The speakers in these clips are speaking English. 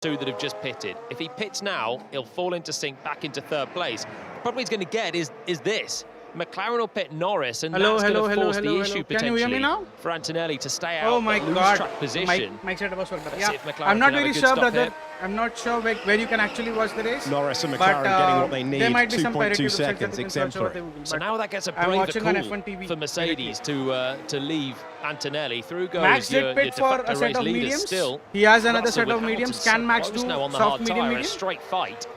two that have just pitted. If he pits now, he'll fall into sync back into third place. The problem he's going to get is this. McLaren will pit Norris, and that's going to force the issue potentially for Antonelli to stay out, lose track position. My setup was working. Yeah, I'm not very sure, brother. I'm not sure where you can actually watch the race. Norris and McLaren getting what they need. There might be some 2.2 seconds, exemplary. So now that gets a braver call for Mercedes to leave Antonelli. Through goes Max your did pit for a set of mediums. Still, he has another Russell set of mediums. Can Max do soft medium medium? A straight fight,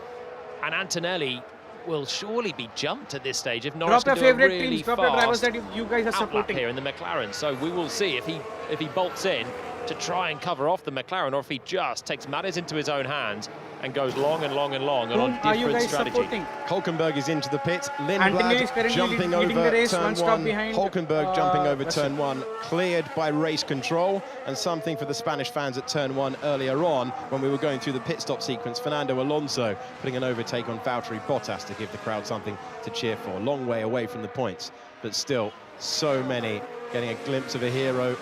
and Antonelli will surely be jumped at this stage if Norris drop can your do favorite a really teams, drop your drivers that you guys are supporting here in the McLaren. So we will see if he bolts in to try and cover off the McLaren, or if he just takes matters into his own hands and goes long and long and long and on different strategy. Hulkenberg is into the pit. Lindblad jumping over turn one. Hulkenberg jumping over turn one, cleared by race control. And something for the Spanish fans at turn one earlier on when we were going through the pit stop sequence. Fernando Alonso putting an overtake on Valtteri Bottas to give the crowd something to cheer for. Long way away from the points, but still so many getting a glimpse of a hero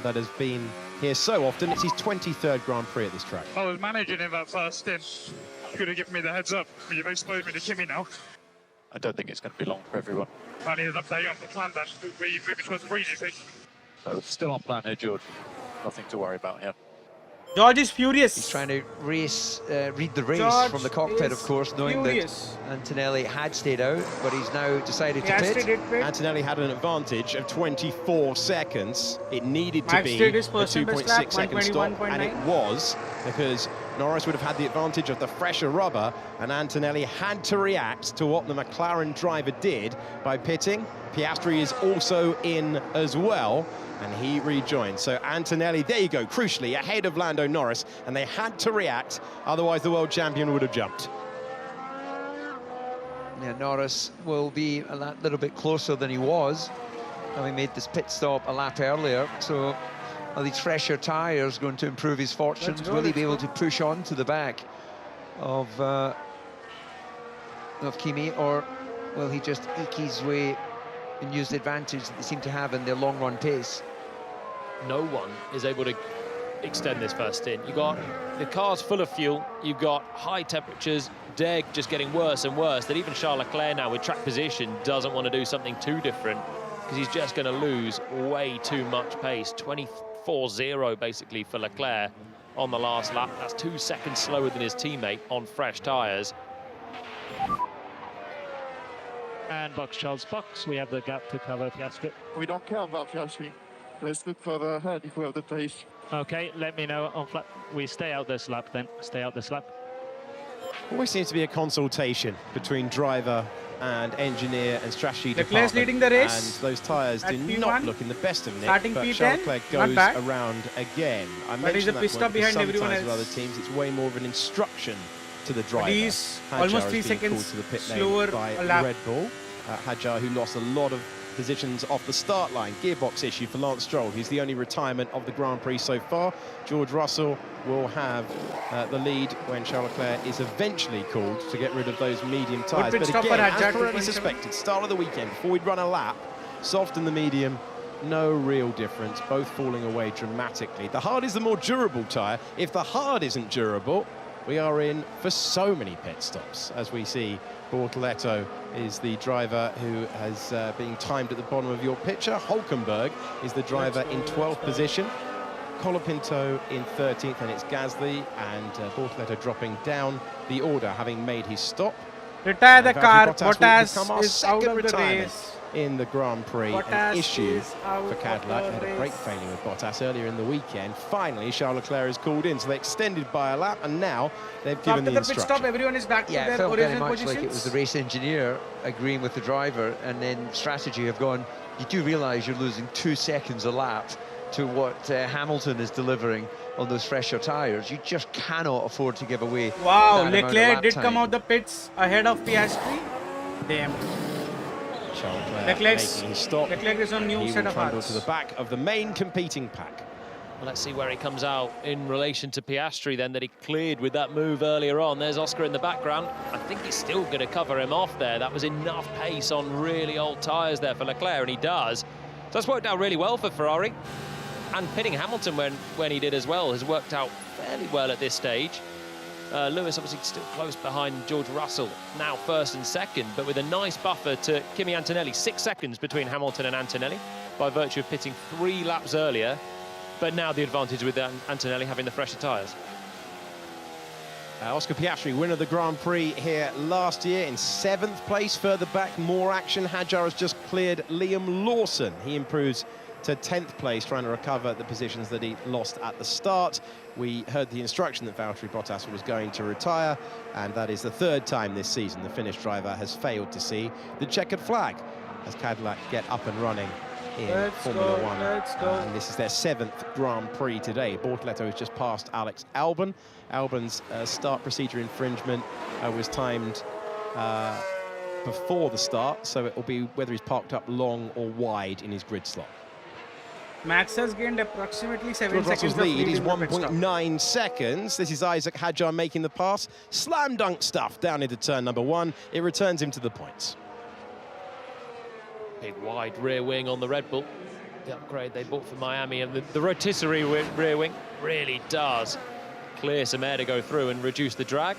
that has been here so often. It's his 23rd Grand Prix at this track. I was managing him that first stint. You could have given me the heads up. You've exposed me to Kimi now. I don't think it's going to be long for everyone. I need an update on the plan then. We're moving towards the breeze, you think? So still on plan here, George. Nothing to worry about here. George is furious. He's trying to read the race from the cockpit, of course, knowing that Antonelli had stayed out, but he's now decided to pit. Antonelli had an advantage of 24 seconds. It needed to be a 2.6 second stop, and it was, because Norris would have had the advantage of the fresher rubber, and Antonelli had to react to what the McLaren driver did by pitting. Piastri is also in as well, and he rejoined. So Antonelli, there you go, crucially ahead of Lando Norris, and they had to react, otherwise the world champion would have jumped. Yeah, Norris will be a little bit closer than he was, having made this pit stop a lap earlier. So are these fresher tyres going to improve his fortunes? Will he be able to push on to the back of Kimi, or will he just eke his way and use the advantage that they seem to have in their long run pace? No one is able to extend this first stint. You've got the car's full of fuel, you've got high temperatures, Deg just getting worse and worse, that even Charles Leclerc now with track position doesn't want to do something too different, because he's just going to lose way too much pace. 24.0 basically for Leclerc on the last lap. That's 2 seconds slower than his teammate on fresh tyres. And box, Charles, box. We have the gap to cover Piastri. We don't care about Piastri. Let's look further ahead if we have the pace. Okay, let me know on flat. We stay out this lap then. Stay out this lap. Always seems to be a consultation between driver and engineer and strategy Leclerc's department. leading the race. And those tyres do not look in the best of nick. Starting but P10, Charles Leclerc goes around again. I mentioned that pit behind everyone else. with other teams, it's way more of an instruction to the driver. He's almost 3 seconds to the pit slower by a lap. Red Bull. Hadjar, who lost a lot of positions off the start line. Gearbox issue for Lance Stroll. He's the only retirement of the Grand Prix so far. George Russell will have the lead when Charles Leclerc is eventually called to get rid of those medium tyres. But again, as already suspected, start of the weekend, before we'd run a lap, soft and the medium, no real difference, both falling away dramatically. The hard is the more durable tyre. If the hard isn't durable, we are in for so many pit stops, as we see. Bortoletto is the driver who has been timed at the bottom of your picture. Hulkenberg is the driver in 12th position. Colapinto in 13th, and it's Gasly, and Bortoletto dropping down the order, having made his stop. Retire the car. Bottas is out of the race in the Grand Prix. An issue for Cadillac. They had a brake failure with Bottas earlier in the weekend. Finally, Charles Leclerc is called in, so they extended by a lap, and now they've given the instruction. After the pit stop, everyone is back to their original positions. Very much like it was the race engineer agreeing with the driver, and then strategy have gone, you do realise you're losing 2 seconds a lap to what Hamilton is delivering on those fresher tyres. You just cannot afford to give away. Wow, Leclerc did come out the pits ahead of Piastri. Damn. Leclerc making his stop. Leclerc is on new set of hards. To the back of the main competing pack. Well, let's see where he comes out in relation to Piastri then, that he cleared with that move earlier on. There's Oscar in the background. I think he's still going to cover him off there. That was enough pace on really old tyres there for Leclerc, and he does. So that's worked out really well for Ferrari. And pitting Hamilton when he did as well has worked out fairly well at this stage. Lewis obviously still close behind George Russell, now first and second, but with a nice buffer to Kimi Antonelli. 6 seconds between Hamilton and Antonelli by virtue of pitting 3 laps earlier. But now the advantage with Antonelli having the fresher tyres. Oscar Piastri, winner of the Grand Prix here last year, in 7th place. Further back, more action. Hadjar has just cleared Liam Lawson. He improves to 10th place, trying to recover the positions that he lost at the start. We heard the instruction that Valtteri Bottas was going to retire, and that is the 3rd time this season the Finnish driver has failed to see the checkered flag as Cadillac get up and running in Formula One. Let's go. And this is their 7th Grand Prix today. Bortoleto has just passed Alex Albon. Albon's start procedure infringement was timed before the start, so it will be whether he's parked up long or wide in his grid slot. Max has gained approximately 7 George seconds Russell's of lead is in the pit stop. 1.9 seconds. This is Isaac Hadjar making the pass. Slam dunk stuff down into turn number 1. It returns him to the points. Big wide rear wing on the Red Bull. The upgrade they bought for Miami, and the rotisserie rear wing really does clear some air to go through and reduce the drag.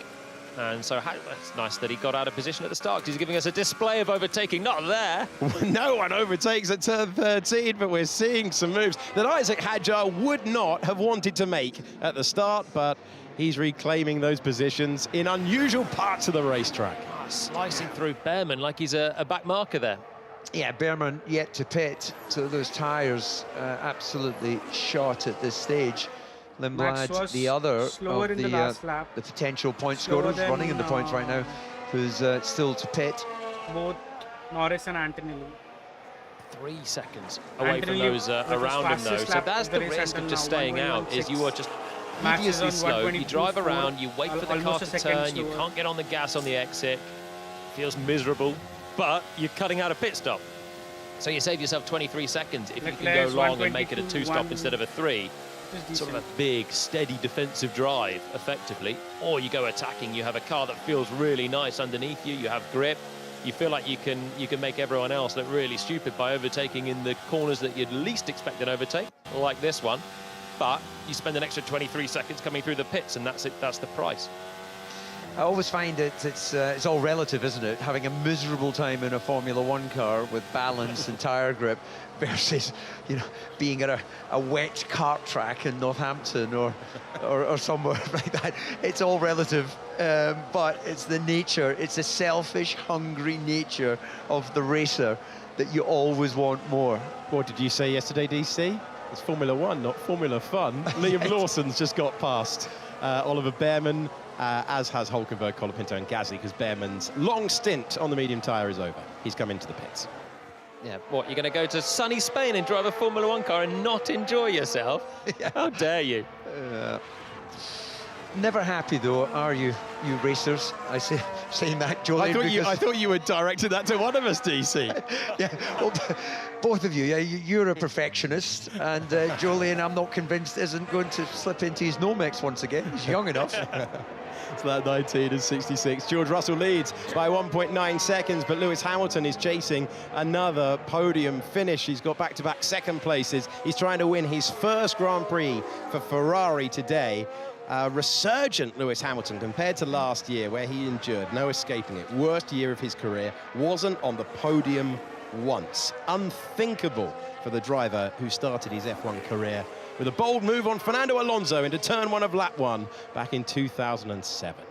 And so it's nice that he got out of position at the start, because he's giving us a display of overtaking. Not there. No one overtakes at turn 13, but we're seeing some moves that Isaac Hadjar would not have wanted to make at the start, but he's reclaiming those positions in unusual parts of the racetrack. Slicing through Behrman like he's a back marker there. Yeah, Behrman yet to pit, so those tyres absolutely shot at this stage. Lindblad, the other of the potential point scorers, running in the points right now, who's still to pit. Both Norris and Antonelli. 3 seconds away from those around him, though. So that's the risk of just staying out, is you are just deviously slow. You drive around, you wait for the car to turn, you can't get on the gas on the exit. Feels miserable, but you're cutting out a pit stop. So you save yourself 23 seconds if you can go long and make it a 2-stop instead of a 3. Sort of a big, steady defensive drive, effectively. Or you go attacking, you have a car that feels really nice underneath you, you have grip, you feel like you can make everyone else look really stupid by overtaking in the corners that you'd least expect an overtake, like this one. But you spend an extra 23 seconds coming through the pits, and that's it, that's the price. I always find it's all relative, isn't it? Having a miserable time in a Formula One car with balance and tyre grip versus, you know, being at a wet kart track in Northampton or somewhere like that. It's all relative, but it's the nature, it's the selfish, hungry nature of the racer that you always want more. What did you say yesterday, DC? It's Formula One, not Formula Fun. Liam Lawson's just got past Oliver Behrman, as has Hulkenberg, Colapinto and Gasly, because Behrman's long stint on the medium tyre is over. He's come into the pits. Yeah, what, you're going to go to sunny Spain and drive a Formula One car and not enjoy yourself? Yeah. How dare you? Never happy, though, are you racers? I say, saying that, Julian. I thought you had directed that to one of us, DC. Yeah, well, both of you. Yeah, you're a perfectionist, and Julian, I'm not convinced, isn't going to slip into his Nomex once again. He's young enough. So that 19 and 66. George Russell leads by 1.9 seconds, but Lewis Hamilton is chasing another podium finish. He's got back-to-back second places. He's trying to win his first Grand Prix for Ferrari today. Resurgent Lewis Hamilton compared to last year, where he endured no escaping it. Worst year of his career. Wasn't on the podium once. Unthinkable for the driver who started his F1 career with a bold move on Fernando Alonso into turn 1 of lap 1 back in 2007.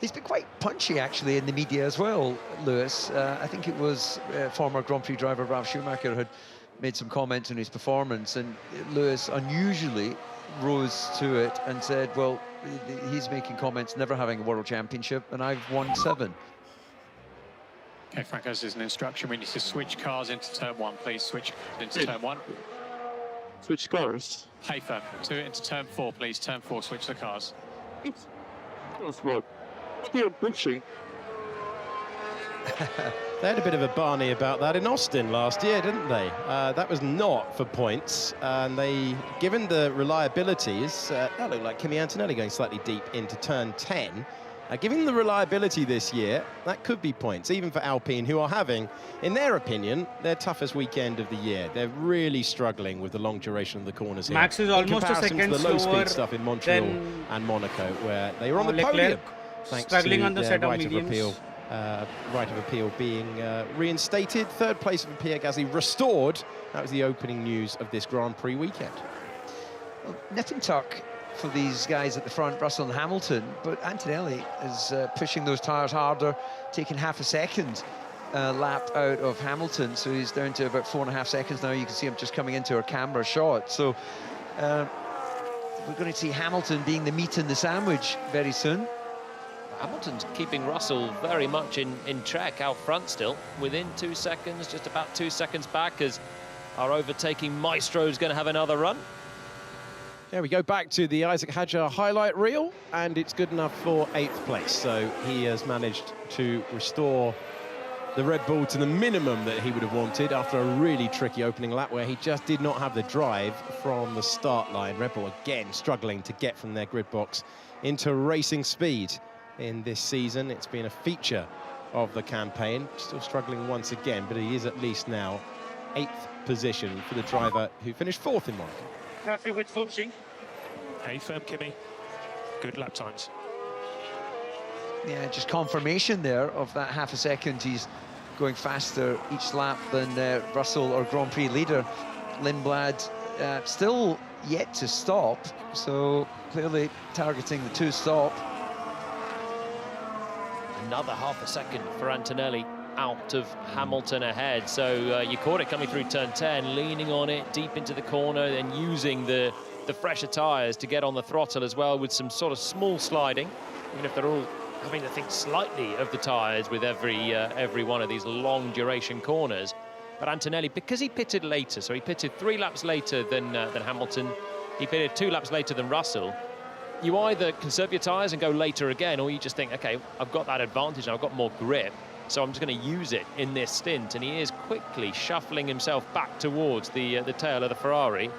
He's been quite punchy, actually, in the media as well, Lewis. I think it was former Grand Prix driver Ralf Schumacher had made some comments on his performance, and Lewis unusually rose to it and said, well, he's making comments never having a world championship, and I've won 7. Okay, Frank, as is an instruction, we need to switch cars into turn 1, please. Switch into turn 1. Switch cars. Hafer, into turn 4, please. Turn 4, switch the cars. That's right. Still pushing. They had a bit of a Barney about that in Austin last year, didn't they? That was not for points, and they, given the reliabilities, that looked like Kimi Antonelli going slightly deep into turn 10. Given the reliability this year, that could be points, even for Alpine, who are having, in their opinion, their toughest weekend of the year. They're really struggling with the long duration of the corners here. Max is almost a second to the low slower speed stuff in Montreal and Monaco, where they were on the Leclerc, podium, thanks struggling to on the their set of right of mediums. right of appeal being reinstated. Third place for Pierre Gasly restored. That was the opening news of this Grand Prix weekend. Well, nip and tuck for these guys at the front, Russell and Hamilton, but Antonelli is pushing those tyres harder, taking half a second lap out of Hamilton, so he's down to about 4.5 seconds now. You can see him just coming into our camera shot. So we're going to see Hamilton being the meat in the sandwich very soon. Hamilton's keeping Russell very much in check out front still, within 2 seconds, just about 2 seconds back, as our overtaking maestro is going to have another run. Yeah, we go back to the Isaac Hadjar highlight reel, and it's good enough for 8th place. So he has managed to restore the Red Bull to the minimum that he would have wanted after a really tricky opening lap where he just did not have the drive from the start line. Red Bull again struggling to get from their grid box into racing speed in this season. It's been a feature of the campaign. Still struggling once again, but he is at least now 8th position for the driver who finished 4th in Monaco. Happy with footing. Hey, firm, Kimi. Good lap times. Yeah, just confirmation there of that half a second. He's going faster each lap than Russell, or Grand Prix leader. Lindblad still yet to stop, so clearly targeting the 2-stop. Another half a second for Antonelli out of Hamilton ahead. So you caught it coming through turn 10, leaning on it deep into the corner and using the fresher tyres to get on the throttle as well, with some sort of small sliding, even if they're all having to think slightly of the tyres with every one of these long duration corners. But Antonelli, because he pitted later, so he pitted 3 laps later than Hamilton, he pitted 2 laps later than Russell. You either conserve your tyres and go later again, or you just think, okay, I've got that advantage, I've got more grip, so I'm just going to use it in this stint. And he is quickly shuffling himself back towards the tail of the Ferrari.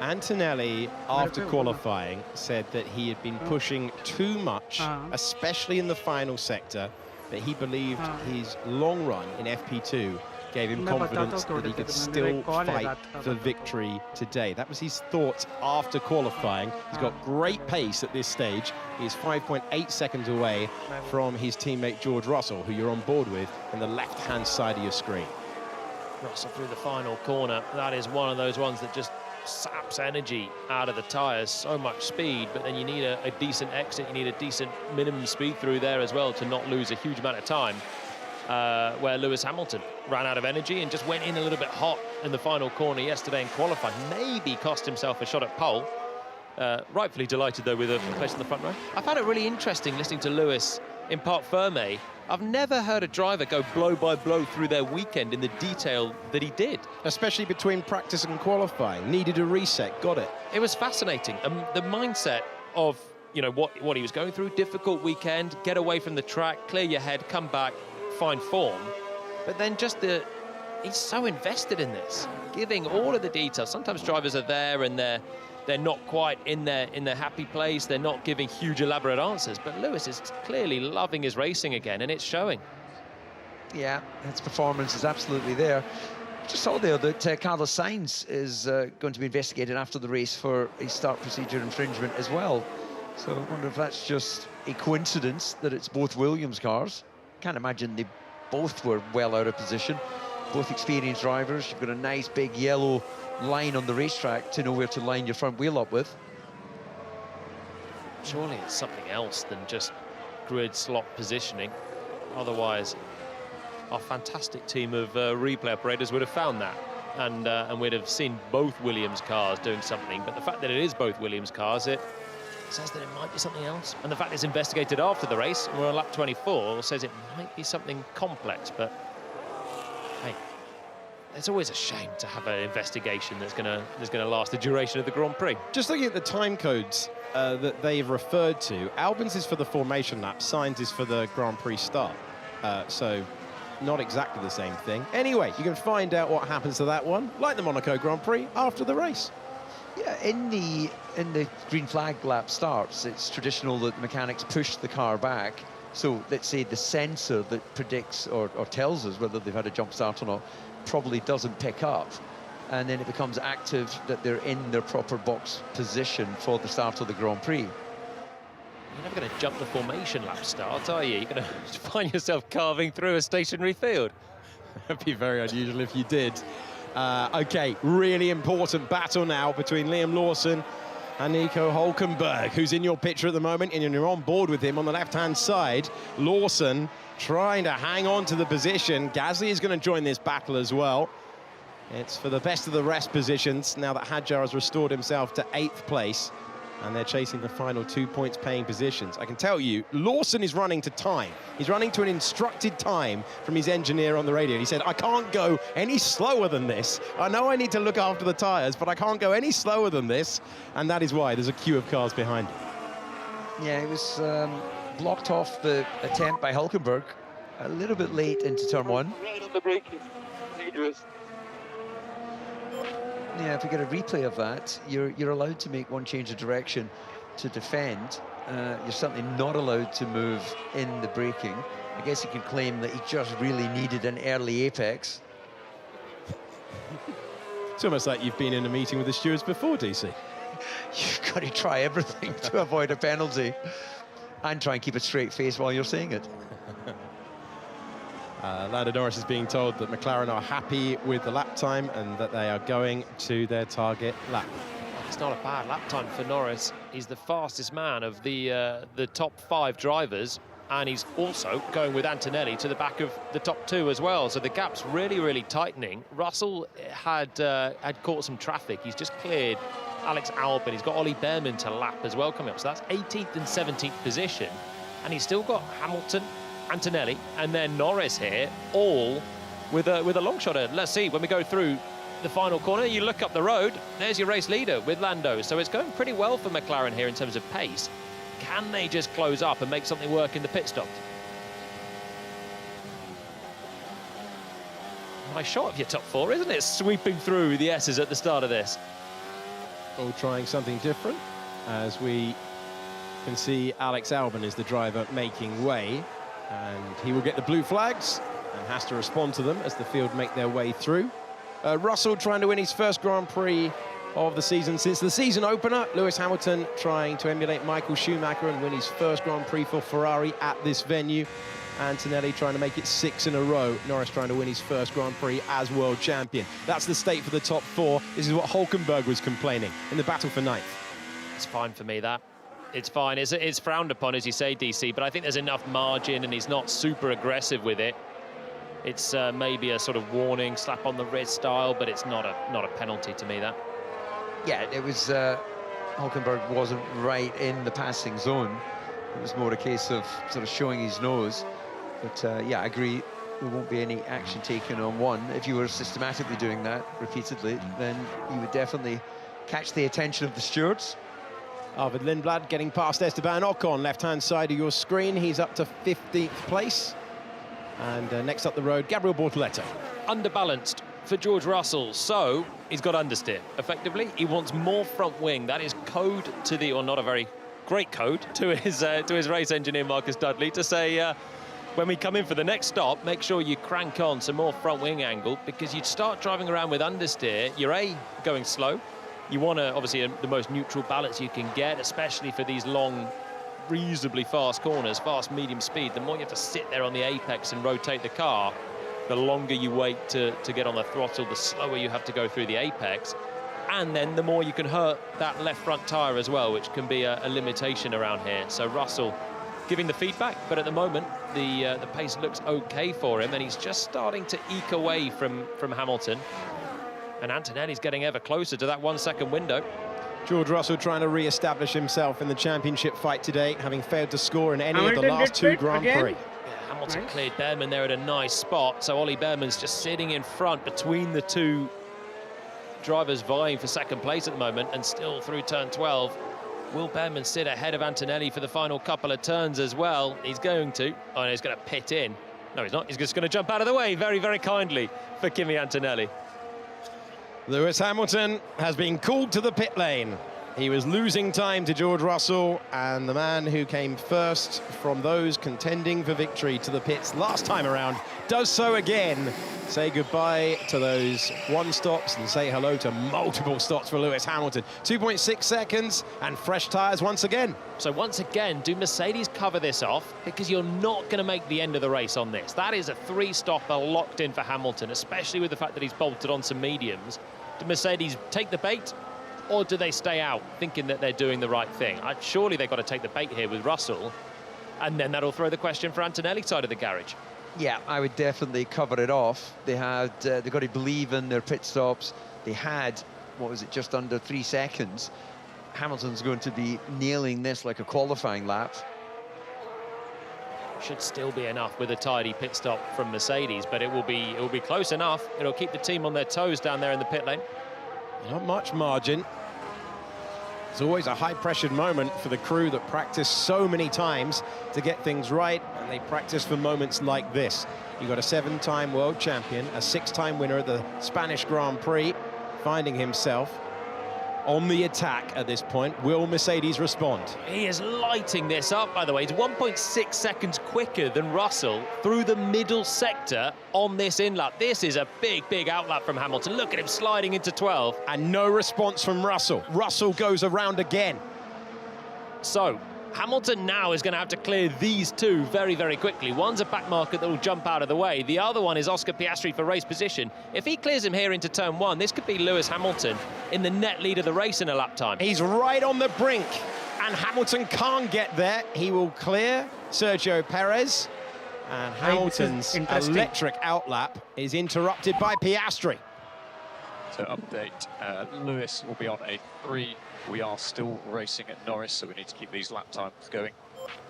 Antonelli, after qualifying, said that he had been pushing too much, especially in the final sector, that he believed his long run in FP2 gave him confidence that he could still fight for victory today. That was his thoughts after qualifying. He's got great pace at this stage. He's 5.8 seconds away from his teammate George Russell, who you're on board with in the left-hand side of your screen. Russell through the final corner. That is one of those ones that just saps energy out of the tyres. So much speed, but then you need a decent exit. You need a decent minimum speed through there as well to not lose a huge amount of time. Where Lewis Hamilton ran out of energy and just went in a little bit hot in the final corner yesterday in qualifying. Maybe cost himself a shot at pole. Rightfully delighted, though, with a place in the front row. I found it really interesting listening to Lewis in Parc Fermé. I've never heard a driver go blow by blow through their weekend in the detail that he did. Especially between practice and qualifying. Needed a reset, got it. It was fascinating. The mindset of, you know, what he was going through, difficult weekend, get away from the track, clear your head, come back, find form. But then just he's so invested in this, giving all of the details. Sometimes drivers are there and they're not quite in their happy place. They're not giving huge elaborate answers. But Lewis is clearly loving his racing again, and it's showing. Yeah, his performance is absolutely there. Just saw there that Carlos Sainz is going to be investigated after the race for a start procedure infringement as well. So I wonder if that's just a coincidence that it's both Williams cars. Can't imagine they both were well out of position. Both experienced drivers. You've got a nice big yellow line on the racetrack to know where to line your front wheel up with. Surely it's something else than just grid slot positioning. Otherwise, our fantastic team of replay operators would have found that, and we'd have seen both Williams cars doing something. But the fact that it is both Williams cars, it says that it might be something else. And the fact it's investigated after the race, and we're on lap 24, says it might be something complex. But hey, it's always a shame to have an investigation that's gonna last the duration of the Grand Prix. Just looking at the time codes that they've referred to, Albon's is for the formation lap, Sainz is for the Grand Prix start. So not exactly the same thing. Anyway, you can find out what happens to that one, like the Monaco Grand Prix, after the race. Yeah, in the green flag lap starts, it's traditional that mechanics push the car back. So let's say the sensor that predicts or tells us whether they've had a jump start or not probably doesn't pick up. And then it becomes active that they're in their proper box position for the start of the Grand Prix. You're never going to jump the formation lap start, are you? You're going to find yourself carving through a stationary field. That'd be very unusual if you did. Okay, really important battle now between Liam Lawson and Nico Hulkenberg, who's in your picture at the moment, and you're on board with him on the left-hand side. Lawson trying to hang on to the position. Gasly is going to join this battle as well. It's for the best of the rest positions now that Hadjar has restored himself to 8th place, and they're chasing the final 2 points paying positions. I can tell you, Lawson is running to time. He's running to an instructed time from his engineer on the radio. He said, I can't go any slower than this. I know I need to look after the tyres, but I can't go any slower than this. And that is why there's a queue of cars behind him. Yeah, it was blocked off the attempt by Hulkenberg a little bit late into turn 1. Right on the braking. Dangerous. Yeah, if we get a replay of that, you're allowed to make one change of direction to defend. You're certainly not allowed to move in the braking. I guess you can claim that he just really needed an early apex. It's almost like you've been in a meeting with the stewards before, DC. You've got to try everything to avoid a penalty and try and keep a straight face while you're saying it. Lando Norris is being told that McLaren are happy with the lap time and that they are going to their target lap. It's not a bad lap time for Norris. He's the fastest man of the top 5 drivers, and he's also going with Antonelli to the back of the top 2 as well. So the gap's really, really tightening. Russell had caught some traffic. He's just cleared Alex Albon. He's got Ollie Behrman to lap as well coming up. So that's 18th and 17th position, and he's still got Hamilton, Antonelli, and then Norris here, all with a long shot. Let's see, when we go through the final corner, you look up the road, there's your race leader with Lando. So it's going pretty well for McLaren here in terms of pace. Can they just close up and make something work in the pit stops? Nice shot of your top 4, isn't it? Sweeping through the S's at the start of this. All trying something different, as we can see Alex Albon is the driver making way. And he will get the blue flags and has to respond to them as the field make their way through. Russell trying to win his first Grand Prix of the season since the season opener. Lewis Hamilton trying to emulate Michael Schumacher and win his first Grand Prix for Ferrari at this venue. Antonelli trying to make it 6 in a row. Norris trying to win his first Grand Prix as world champion. That's the state for the top 4. This is what Hulkenberg was complaining in the battle for 9th. It's fine for me, that. It's fine. It's frowned upon, as you say, DC, but I think there's enough margin and he's not super aggressive with it. It's maybe a sort of warning, slap on the wrist style, but it's not a penalty to me, that. Yeah, it was Hulkenberg wasn't right in the passing zone. It was more a case of sort of showing his nose. But yeah, I agree, there won't be any action taken on one. If you were systematically doing that repeatedly, then you would definitely catch the attention of the stewards. Arvid Lindblad getting past Esteban Ocon, left-hand side of your screen. He's up to 15th place. And next up the road, Gabriel Bortoleto. Underbalanced for George Russell, so he's got understeer. Effectively, he wants more front wing. That is code to the, or not a very great code, to his race engineer, Marcus Dudley, to say, when we come in for the next stop, make sure you crank on some more front wing angle, because you'd start driving around with understeer, you're going slow. You want to, obviously, the most neutral balance you can get, especially for these long, reasonably fast corners, fast, medium speed. The more you have to sit there on the apex and rotate the car, the longer you wait to get on the throttle, the slower you have to go through the apex. And then the more you can hurt that left front tyre as well, which can be a limitation around here. So Russell giving the feedback, but at the moment, the pace looks okay for him, and he's just starting to eke away from Hamilton. And Antonelli's getting ever closer to that 1 second window. George Russell trying to re-establish himself in the championship fight today, having failed to score in any Hamilton of the last 2 Grand Prix. Yeah, Hamilton cleared Behrman there at a nice spot. So Ollie Behrman's just sitting in front between the 2 drivers vying for second place at the moment, and still through turn 12. Will Behrman sit ahead of Antonelli for the final couple of turns as well? He's going to. Oh, no, he's going to pit in. No, he's not. He's just going to jump out of the way very, very kindly for Kimi Antonelli. Lewis Hamilton has been called to the pit lane. He was losing time to George Russell, and the man who came first from those contending for victory to the pits last time around does so again. Say goodbye to those one stops and say hello to multiple stops for Lewis Hamilton. 2.6 seconds and fresh tyres once again. So once again, do Mercedes cover this off? Because you're not going to make the end of the race on this. That is a 3-stopper locked in for Hamilton, especially with the fact that he's bolted on some mediums. Do Mercedes take the bait, or do they stay out thinking that they're doing the right thing? Surely they've got to take the bait here with Russell, and then that'll throw the question for Antonelli's side of the garage. Yeah, I would definitely cover it off. They've got to believe in their pit stops. They had, what was it, just under 3 seconds. Hamilton's going to be nailing this like a qualifying lap. Should still be enough with a tidy pit stop from Mercedes, but it will be close enough. It'll keep the team on their toes down there in the pit lane. Not much margin. It's always a high-pressured moment for the crew that practice so many times to get things right, and they practice for moments like this. You've got a 7-time world champion, a 6-time winner at the Spanish Grand Prix, finding himself on the attack at this point. Will Mercedes respond? He is lighting this up, by the way. He's 1.6 seconds quicker than Russell through the middle sector on this in-lap. This is a big, big outlap from Hamilton. Look at him sliding into 12. And no response from Russell. Russell goes around again. So Hamilton now is going to have to clear these two very, very quickly. One's a back marker that will jump out of the way. The other one is Oscar Piastri for race position. If he clears him here into turn 1, this could be Lewis Hamilton in the net lead of the race in a lap time. He's right on the brink, and Hamilton can't get there. He will clear Sergio Perez, and Hamilton's electric outlap is interrupted by Piastri. So update, Lewis will be on a 3. We are still racing at Norris, so we need to keep these lap times going.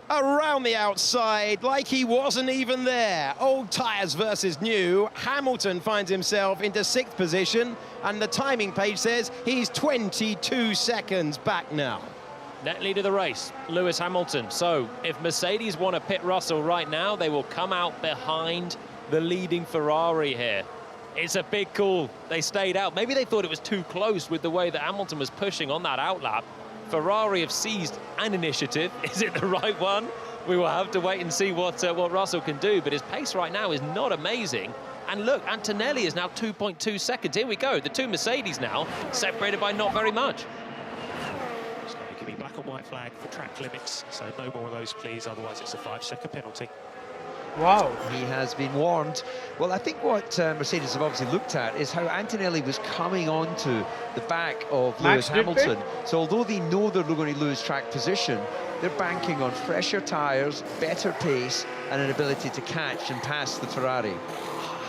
Around the outside, like he wasn't even there. Old tyres versus new. Hamilton finds himself into 6th position, and the timing page says he's 22 seconds back now. Net lead of the race, Lewis Hamilton. So if Mercedes want to pit Russell right now, they will come out behind the leading Ferrari here. It's a big call. They stayed out. Maybe they thought it was too close with the way that Hamilton was pushing on that outlap. Ferrari have seized an initiative. Is it the right one? We will have to wait and see what Russell can do, but his pace right now is not amazing. And look, Antonelli is now 2.2 seconds. Here we go. The two Mercedes now separated by not very much. It's going to give me black and white flag for track limits, so no more of those, please. Otherwise, it's a 5-second penalty. Wow. He has been warned. Well, I think what Mercedes have obviously looked at is how Antonelli was coming onto the back of Lewis Hamilton. So although they know they're going to lose track position, they're banking on fresher tyres, better pace, and an ability to catch and pass the Ferrari.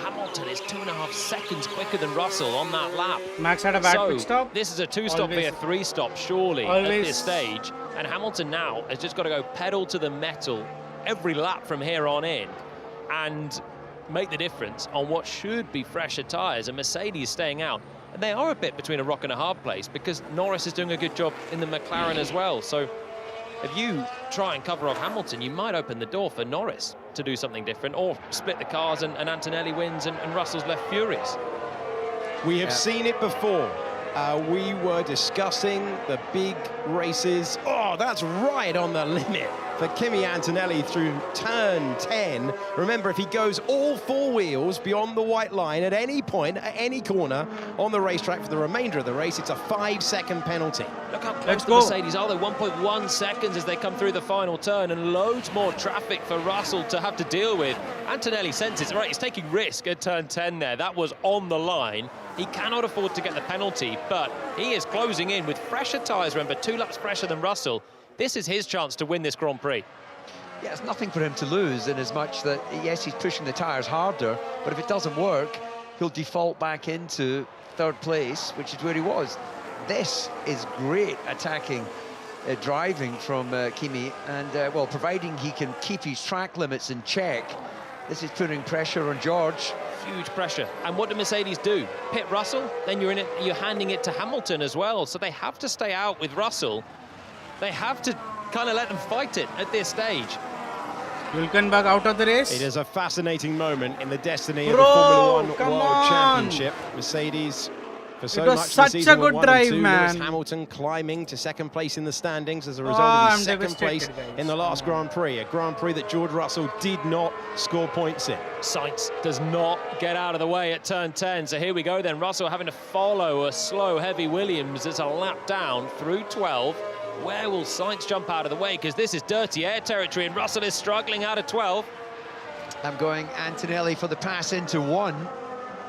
Hamilton is 2.5 seconds quicker than Russell on that lap. Max had a bad pit stop. This is a 2-stop via 3-stop, surely, at this stage. And Hamilton now has just got to go pedal to the metal every lap from here on in and make the difference on what should be fresher tyres, and Mercedes staying out. And they are a bit between a rock and a hard place because Norris is doing a good job in the McLaren as well. So if you try and cover off Hamilton, you might open the door for Norris to do something different, or split the cars and Antonelli wins and Russell's left furious. We have seen it before. We were discussing the big races. Oh, that's right on the limit for Kimi Antonelli through turn 10. Remember, if he goes all 4 wheels beyond the white line at any point, at any corner on the racetrack for the remainder of the race, it's a 5-second penalty. Look how close the Mercedes are. They're 1.1 seconds as they come through the final turn, and loads more traffic for Russell to have to deal with. Antonelli senses, right, he's taking risk at turn 10 there. That was on the line. He cannot afford to get the penalty, but he is closing in with fresher tyres, remember, 2 laps fresher than Russell. This is his chance to win this Grand Prix. Yeah, it's nothing for him to lose in as much that, yes, he's pushing the tyres harder, but if it doesn't work, he'll default back into 3rd place, which is where he was. This is great attacking driving from Kimi, and, well, providing he can keep his track limits in check, this is putting pressure on George. Huge pressure. And what do Mercedes do? Pit Russell? Then you're handing it to Hamilton as well. So they have to stay out with Russell. They have to kind of let them fight it at this stage. Hülkenberg out of the race. It is a fascinating moment in the destiny of the Formula 1 World Championship. Mercedes for so It was much such this a season with good 1 and drive, 2. man. Lewis Hamilton climbing to second place in the standings as a result Oh, of I'm his second place devastated, guys. in the last Grand Prix, a Grand Prix that George Russell did not score points in. Sainz does not get out of the way at turn 10. So here we go then. Russell having to follow a slow, heavy Williams. It's a lap down through 12. Where will Sainz jump out of the way? Because this is dirty air territory and Russell is struggling out of 12. I'm going Antonelli for the pass into 1.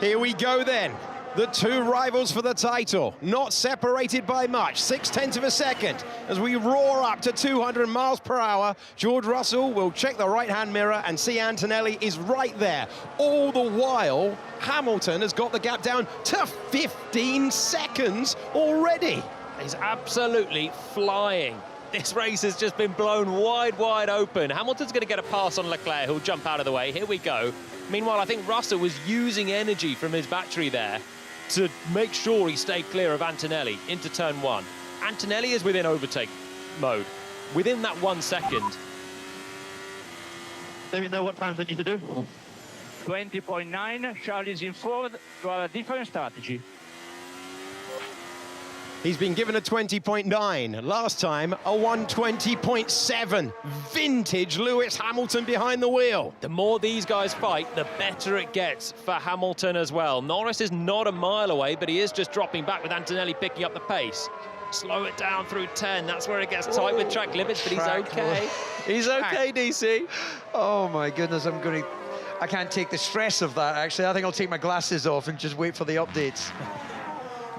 Here we go then. The two rivals for the title, not separated by much, 0.6 of a second. As we roar up to 200 miles per hour, George Russell will check the right-hand mirror and see Antonelli is right there. All the while, Hamilton has got the gap down to 15 seconds already. He's absolutely flying. This race has just been blown wide open. Hamilton's going to get a pass on Leclerc, who'll jump out of the way. Here we go. Meanwhile, I think Russell was using energy from his battery there to make sure he stayed clear of Antonelli into turn 1. Antonelli is within overtake mode. Within that 1 second. Let me know what times I need to do. 20.9, Charlie's in forward, you have a different strategy. He's been given a 20.9. Last time, a 120.7. Vintage Lewis Hamilton behind the wheel. The more these guys fight, the better it gets for Hamilton as well. Norris is not a mile away, but he is just dropping back with Antonelli picking up the pace. Slow it down through 10. That's where it gets tight with track limits, but he's okay. He's okay, DC. Oh my goodness, I can't take the stress of that, actually. I think I'll take my glasses off and just wait for the updates.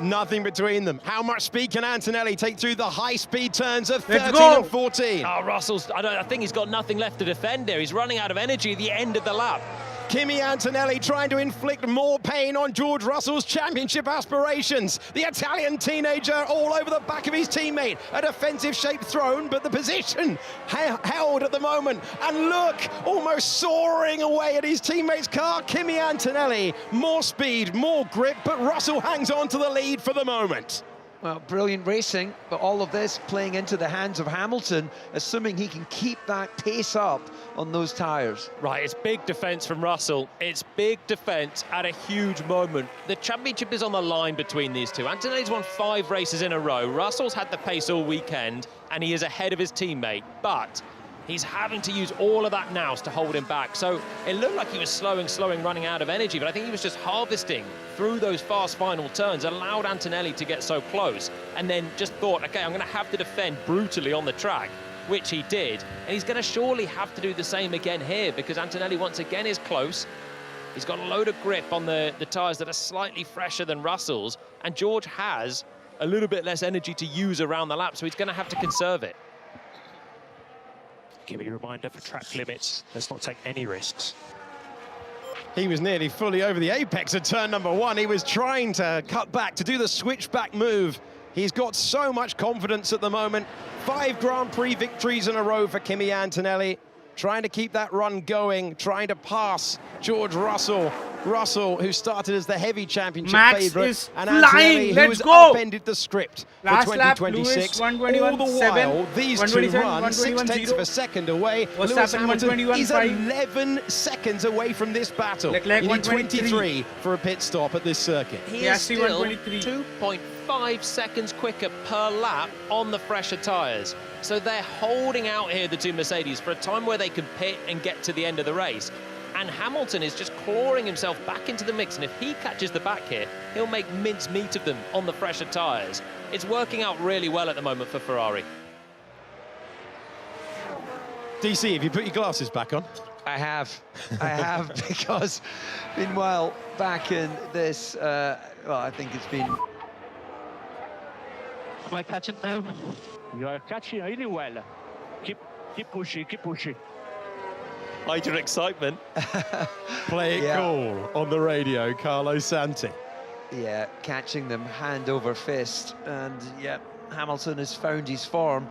Nothing between them. How much speed can Antonelli take through the high-speed turns of 13 and 14? Oh, Russell's, I think he's got nothing left to defend here. He's running out of energy at the end of the lap. Kimi Antonelli trying to inflict more pain on George Russell's championship aspirations. The Italian teenager all over the back of his teammate. A defensive-shaped throne, but the position held at the moment. And look, almost soaring away at his teammate's car. Kimi Antonelli, more speed, more grip, but Russell hangs on to the lead for the moment. Well, brilliant racing, but all of this playing into the hands of Hamilton, assuming he can keep that pace up on those tyres. Right, it's big defence from Russell. It's big defence at a huge moment. The championship is on the line between these two. Antonelli's won 5 races in a row. Russell's had the pace all weekend, and he is ahead of his teammate, but he's having to use all of that nous to hold him back. So it looked like he was slowing, running out of energy, but I think he was just harvesting through those fast final turns, allowed Antonelli to get so close, and then just thought, okay, I'm going to have to defend brutally on the track, which he did. And he's going to surely have to do the same again here, because Antonelli once again is close. He's got a load of grip on the tyres that are slightly fresher than Russell's, and George has a little bit less energy to use around the lap, so he's going to have to conserve it. Give me a reminder for track limits. Let's not take any risks. He was nearly fully over the apex at turn number 1. He was trying to cut back, to do the switchback move. He's got so much confidence at the moment. 5 Grand Prix victories in a row for Kimi Antonelli. Trying to keep that run going, trying to pass George Russell. Russell, who started as the heavy championship favourite, and Antonelli, who has upended the script for 2026. All the while, these two run 0.6 of a second away. Lewis Hamilton is 11 seconds away from this battle. You need 23 for a pit stop at this circuit. He is still 2.5 seconds quicker per lap on the fresher tyres. So they're holding out here, the two Mercedes, for a time where they can pit and get to the end of the race. And Hamilton is just clawing himself back into the mix, and if he catches the back here, he'll make mincemeat of them on the fresher tyres. It's working out really well at the moment for Ferrari. DC, have you put your glasses back on? I have, because meanwhile, back in this, well, I think it's been... Am I catching now? You are catching really well. Keep pushing, keep pushing. Hide your excitement. Play it cool on the radio, Carlos Santi. Yeah, catching them hand over fist. And yeah, Hamilton has found his form.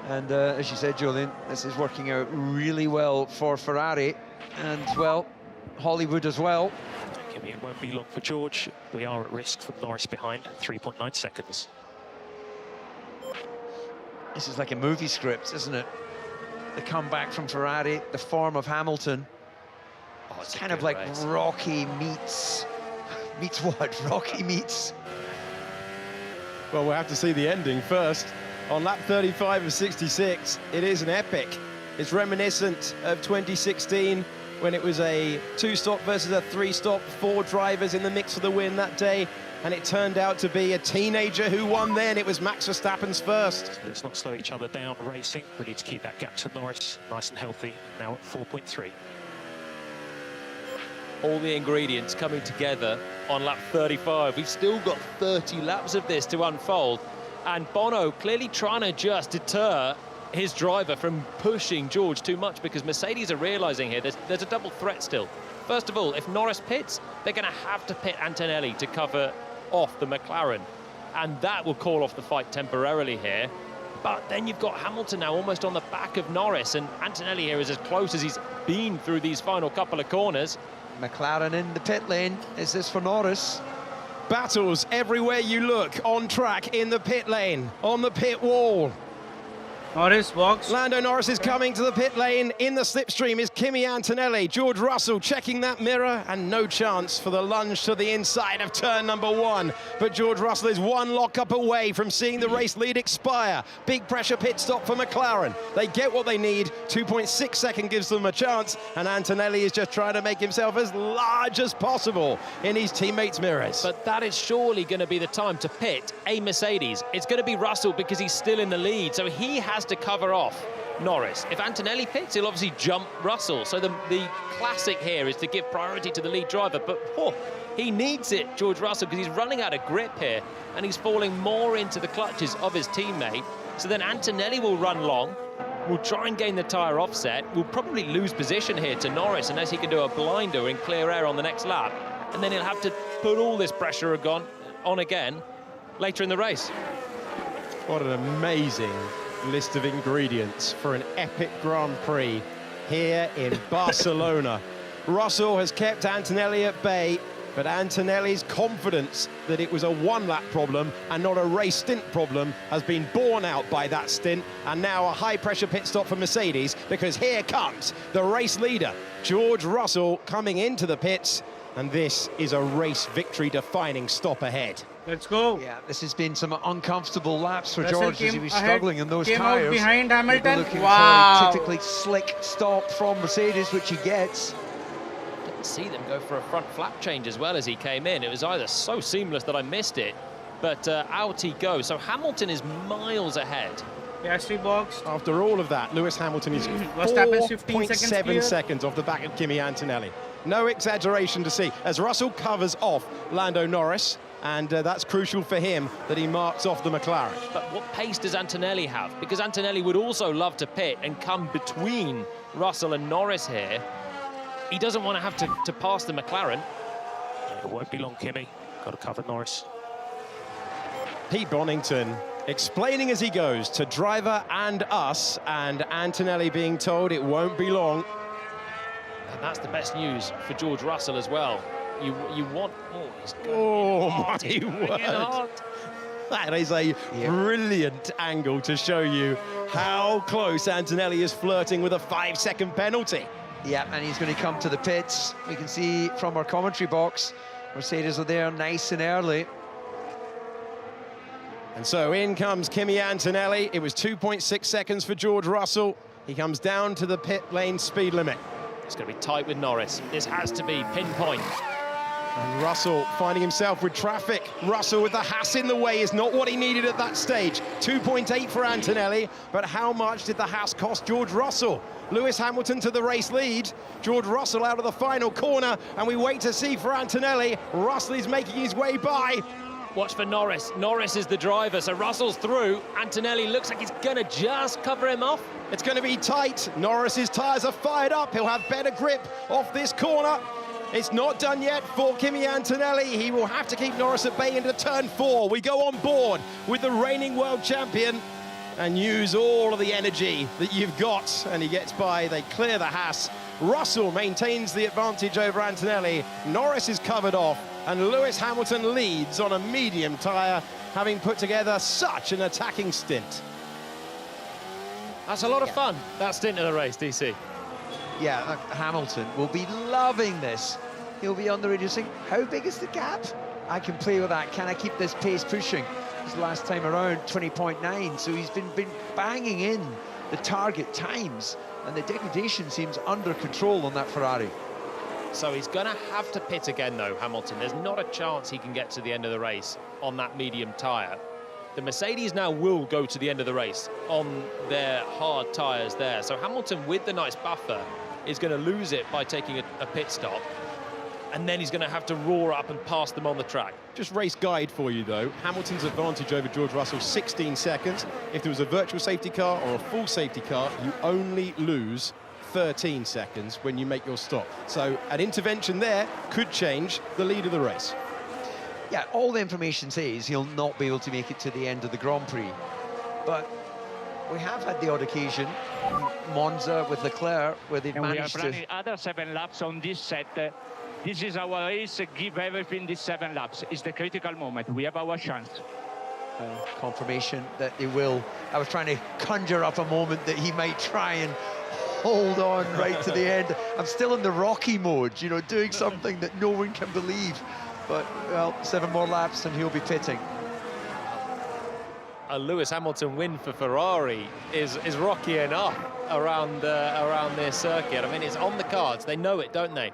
And as you said, Julian, this is working out really well for Ferrari. And, well, Hollywood as well. It won't be long for George. We are at risk from Norris behind, 3.9 seconds. This is like a movie script, isn't it? The comeback from Ferrari, the form of Hamilton. Oh, it's kind of like race. Rocky meets Meets what? Rocky meets. Well, we'll have to see the ending first. On lap 35 of 66, it is an epic. It's reminiscent of 2016 when it was a 2-stop versus a 3-stop, 4 drivers in the mix for the win that day, and it turned out to be a teenager who won then. It was Max Verstappen's first. Let's not slow each other down racing. We need to keep that gap to Norris nice and healthy, now at 4.3. All the ingredients coming together on lap 35. We've still got 30 laps of this to unfold, and Bono clearly trying to just deter his driver from pushing George too much, because Mercedes are realizing here there's a double threat still. First of all, if Norris pits, they're going to have to pit Antonelli to cover off the McLaren, and that will call off the fight temporarily here. But then you've got Hamilton now almost on the back of Norris, and Antonelli here is as close as he's been through these final couple of corners. McLaren in the pit lane. Is this for Norris? Battles everywhere you look, on track, in the pit lane, on the pit wall. Norris walks. Lando Norris is coming to the pit lane. In the slipstream is Kimi Antonelli. George Russell checking that mirror, and no chance for the lunge to the inside of turn number 1. But George Russell is one lockup away from seeing the race lead expire. Big pressure pit stop for McLaren. They get what they need. 2.6 seconds gives them a chance, and Antonelli is just trying to make himself as large as possible in his teammates' mirrors. But that is surely going to be the time to pit a Mercedes. It's going to be Russell because he's still in the lead, so he has to cover off Norris. If Antonelli pits, he'll obviously jump Russell. So the classic here is to give priority to the lead driver, but he needs it, George Russell, because he's running out of grip here, and he's falling more into the clutches of his teammate. So then Antonelli will run long, will try and gain the tyre offset, will probably lose position here to Norris unless he can do a blinder in clear air on the next lap, and then he'll have to put all this pressure on again later in the race. What an amazing list of ingredients for an epic Grand Prix here in Barcelona. Russell has kept Antonelli at bay, but Antonelli's confidence that it was a one-lap problem and not a race stint problem has been borne out by that stint, and now a high-pressure pit stop for Mercedes, because here comes the race leader, George Russell, coming into the pits, and this is a race victory-defining stop ahead. Let's go. Yeah, this has been some uncomfortable laps for Russell George as he was ahead, struggling in those came tyres. out behind Hamilton. Looking Wow. for a typically slick stop from Mercedes, which he gets. Didn't see them go for a front flap change as well as he came in. It was either so seamless that I missed it, but out he goes. So Hamilton is miles ahead. Piastri box. After all of that, Lewis Hamilton is Verstappen 15 seconds 4.7 clear. seconds off the back of Kimi Antonelli. No exaggeration to see, as Russell covers off Lando Norris, and that's crucial for him that he marks off the McLaren. But what pace does Antonelli have? Because Antonelli would also love to pit and come between Russell and Norris here. He doesn't want to have to pass the McLaren. It won't be long, Kimi. Got to cover Norris. Pete Bonington explaining as he goes to driver and us, and Antonelli being told it won't be long. And that's the best news for George Russell as well. You want... Oh, he's going Oh, hard. my He's going word. hard. That is a brilliant angle to show you how close Antonelli is flirting with a 5-second penalty. Yeah, and he's going to come to the pits. We can see from our commentary box, Mercedes are there nice and early. And so in comes Kimi Antonelli. It was 2.6 seconds for George Russell. He comes down to the pit lane speed limit. It's going to be tight with Norris. This has to be pinpoint. And Russell finding himself with traffic. Russell with the Haas in the way is not what he needed at that stage. 2.8 for Antonelli, but how much did the Haas cost George Russell? Lewis Hamilton to the race lead. George Russell out of the final corner, and we wait to see for Antonelli. Russell is making his way by. Watch for Norris. Norris is the driver, so Russell's through. Antonelli looks like he's going to just cover him off. It's going to be tight. Norris's tyres are fired up. He'll have better grip off this corner. It's not done yet for Kimi Antonelli. He will have to keep Norris at bay into turn 4. We go on board with the reigning world champion and use all of the energy that you've got. And he gets by. They clear the Haas. Russell maintains the advantage over Antonelli. Norris is covered off, and Lewis Hamilton leads on a medium tyre, having put together such an attacking stint. That's a lot of fun, that stint of the race, DC. Yeah, Hamilton will be loving this. he'll be on the radio saying, how big is the gap? I can play with that. Can I keep this pace pushing? His last time around, 20.9. So he's been banging in the target times, and the degradation seems under control on that Ferrari. So he's going to have to pit again, though, Hamilton. There's not a chance he can get to the end of the race on that medium tyre. The Mercedes now will go to the end of the race on their hard tyres there. So Hamilton, with the nice buffer, is going to lose it by taking a pit stop. And then he's going to have to roar up and pass them on the track. Just race guide for you, though. Hamilton's advantage over George Russell, 16 seconds. If there was a virtual safety car or a full safety car, you only lose 13 seconds when you make your stop. So an intervention there could change the lead of the race. Yeah, all the information says he'll not be able to make it to the end of the Grand Prix. But we have had the odd occasion, Monza with Leclerc, where they've managed to... We are running other 7 laps on this set. This is our race, give everything these 7 laps. It's the critical moment, we have our chance. Confirmation that they will. I was trying to conjure up a moment that he might try and hold on right to the end. I'm still in the Rocky mode, you know, doing something that no one can believe. But, well, 7 more laps and he'll be pitting. A Lewis Hamilton win for Ferrari is rocky enough around this circuit. I mean, it's on the cards. They know it, don't they?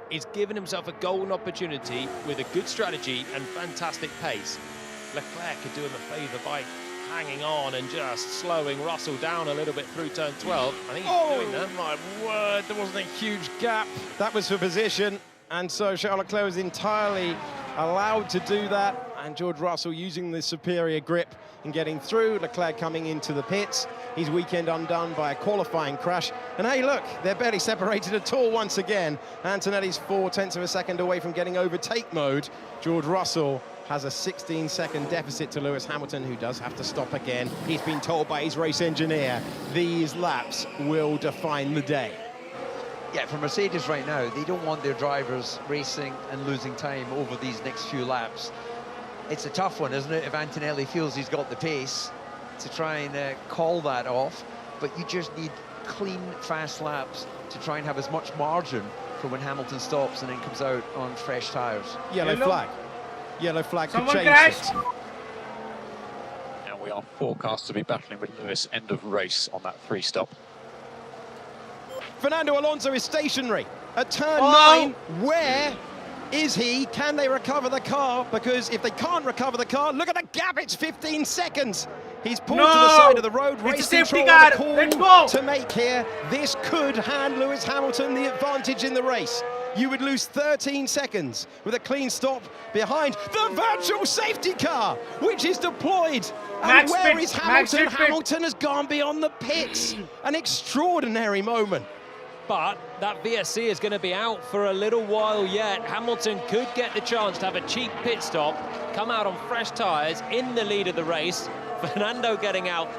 He's given himself a golden opportunity with a good strategy and fantastic pace. Leclerc could do him a favour by hanging on and just slowing Russell down a little bit through turn 12. I think he's doing that. My word, there wasn't a huge gap. That was for position, and so Charles Leclerc was entirely allowed to do that, and George Russell using the superior grip and getting through. Leclerc coming into the pits. His weekend undone by a qualifying crash. And hey, look, they're barely separated at all once again. Antonelli's 0.4 of a second away from getting overtake mode. George Russell has a 16-second deficit to Lewis Hamilton, who does have to stop again. He's been told by his race engineer, these laps will define the day. Yeah, for Mercedes right now, they don't want their drivers racing and losing time over these next few laps. It's a tough one, isn't it, if Antonelli feels he's got the pace to try and call that off, but you just need clean, fast laps to try and have as much margin for when Hamilton stops and then comes out on fresh tyres. Yellow flag. Yellow flag could Someone change crashed. it. Now we are forecast to be battling with Lewis end of race on that 3-stop. Fernando Alonso is stationary at turn 9. Where is he? Can they recover the car? Because if they can't recover the car, look at the gap, it's 15 seconds. He's pulled to the side of the road. Race control on the call to make here. This could hand Lewis Hamilton the advantage in the race. You would lose 13 seconds with a clean stop behind the virtual safety car, which is deployed. And where is Hamilton? Hamilton has gone beyond the pits. An extraordinary moment. But that VSC is going to be out for a little while yet. Hamilton could get the chance to have a cheap pit stop, come out on fresh tyres in the lead of the race. Fernando getting out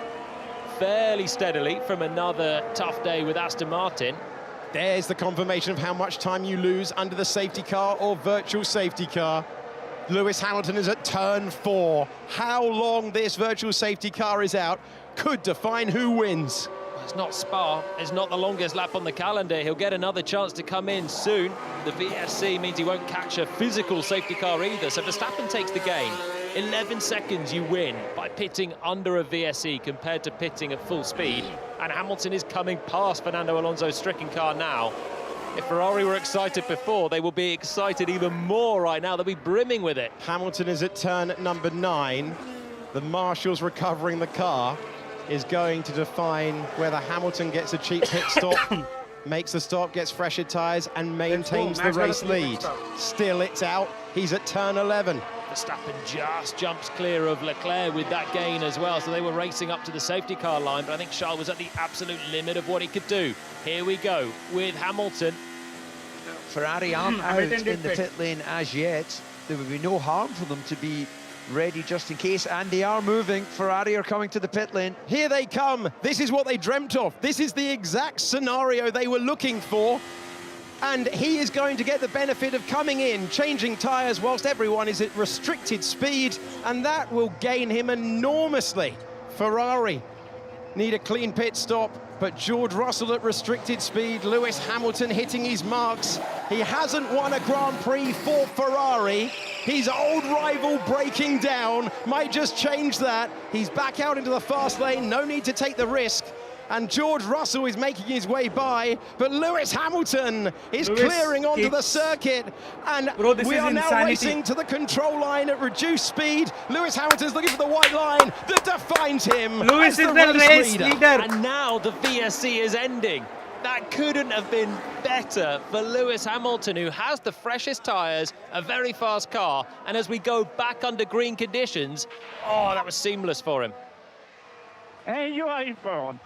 fairly steadily from another tough day with Aston Martin. There's the confirmation of how much time you lose under the safety car or virtual safety car. Lewis Hamilton is at turn 4. How long this virtual safety car is out could define who wins. It's not Spa, it's not the longest lap on the calendar. He'll get another chance to come in soon. The VSC means he won't catch a physical safety car either. So Verstappen takes the gain. 11 seconds you win by pitting under a VSC compared to pitting at full speed. And Hamilton is coming past Fernando Alonso's stricken car now. If Ferrari were excited before, they will be excited even more right now. They'll be brimming with it. Hamilton is at turn number 9. The marshals recovering the car is going to define whether Hamilton gets a cheap pit stop, makes the stop, gets fresher tyres and maintains the race lead. Still it's out. He's at turn 11. Verstappen just jumps clear of Leclerc with that gain as well. So they were racing up to the safety car line, but I think Charles was at the absolute limit of what he could do. Here we go with Hamilton. Ferrari aren't out in the pit lane as yet. There would be no harm for them to be ready just in case, and they are moving. Ferrari are coming to the pit lane. Here they come. This is what they dreamt of. This is the exact scenario they were looking for. And he is going to get the benefit of coming in, changing tyres whilst everyone is at restricted speed, and that will gain him enormously. Ferrari need a clean pit stop, but George Russell at restricted speed, Lewis Hamilton hitting his marks. He hasn't won a Grand Prix for Ferrari. His old rival breaking down might just change that. He's back out into the fast lane, no need to take the risk. And George Russell is making his way by, but Lewis Hamilton is clearing onto the circuit, and we are now racing to the control line at reduced speed. Lewis Hamilton's looking for the white line that defines him. Lewis is the race leader. And now the VSC is ending. That couldn't have been better for Lewis Hamilton, who has the freshest tyres, a very fast car, and as we go back under green conditions, oh, that was seamless for him. And you are in front.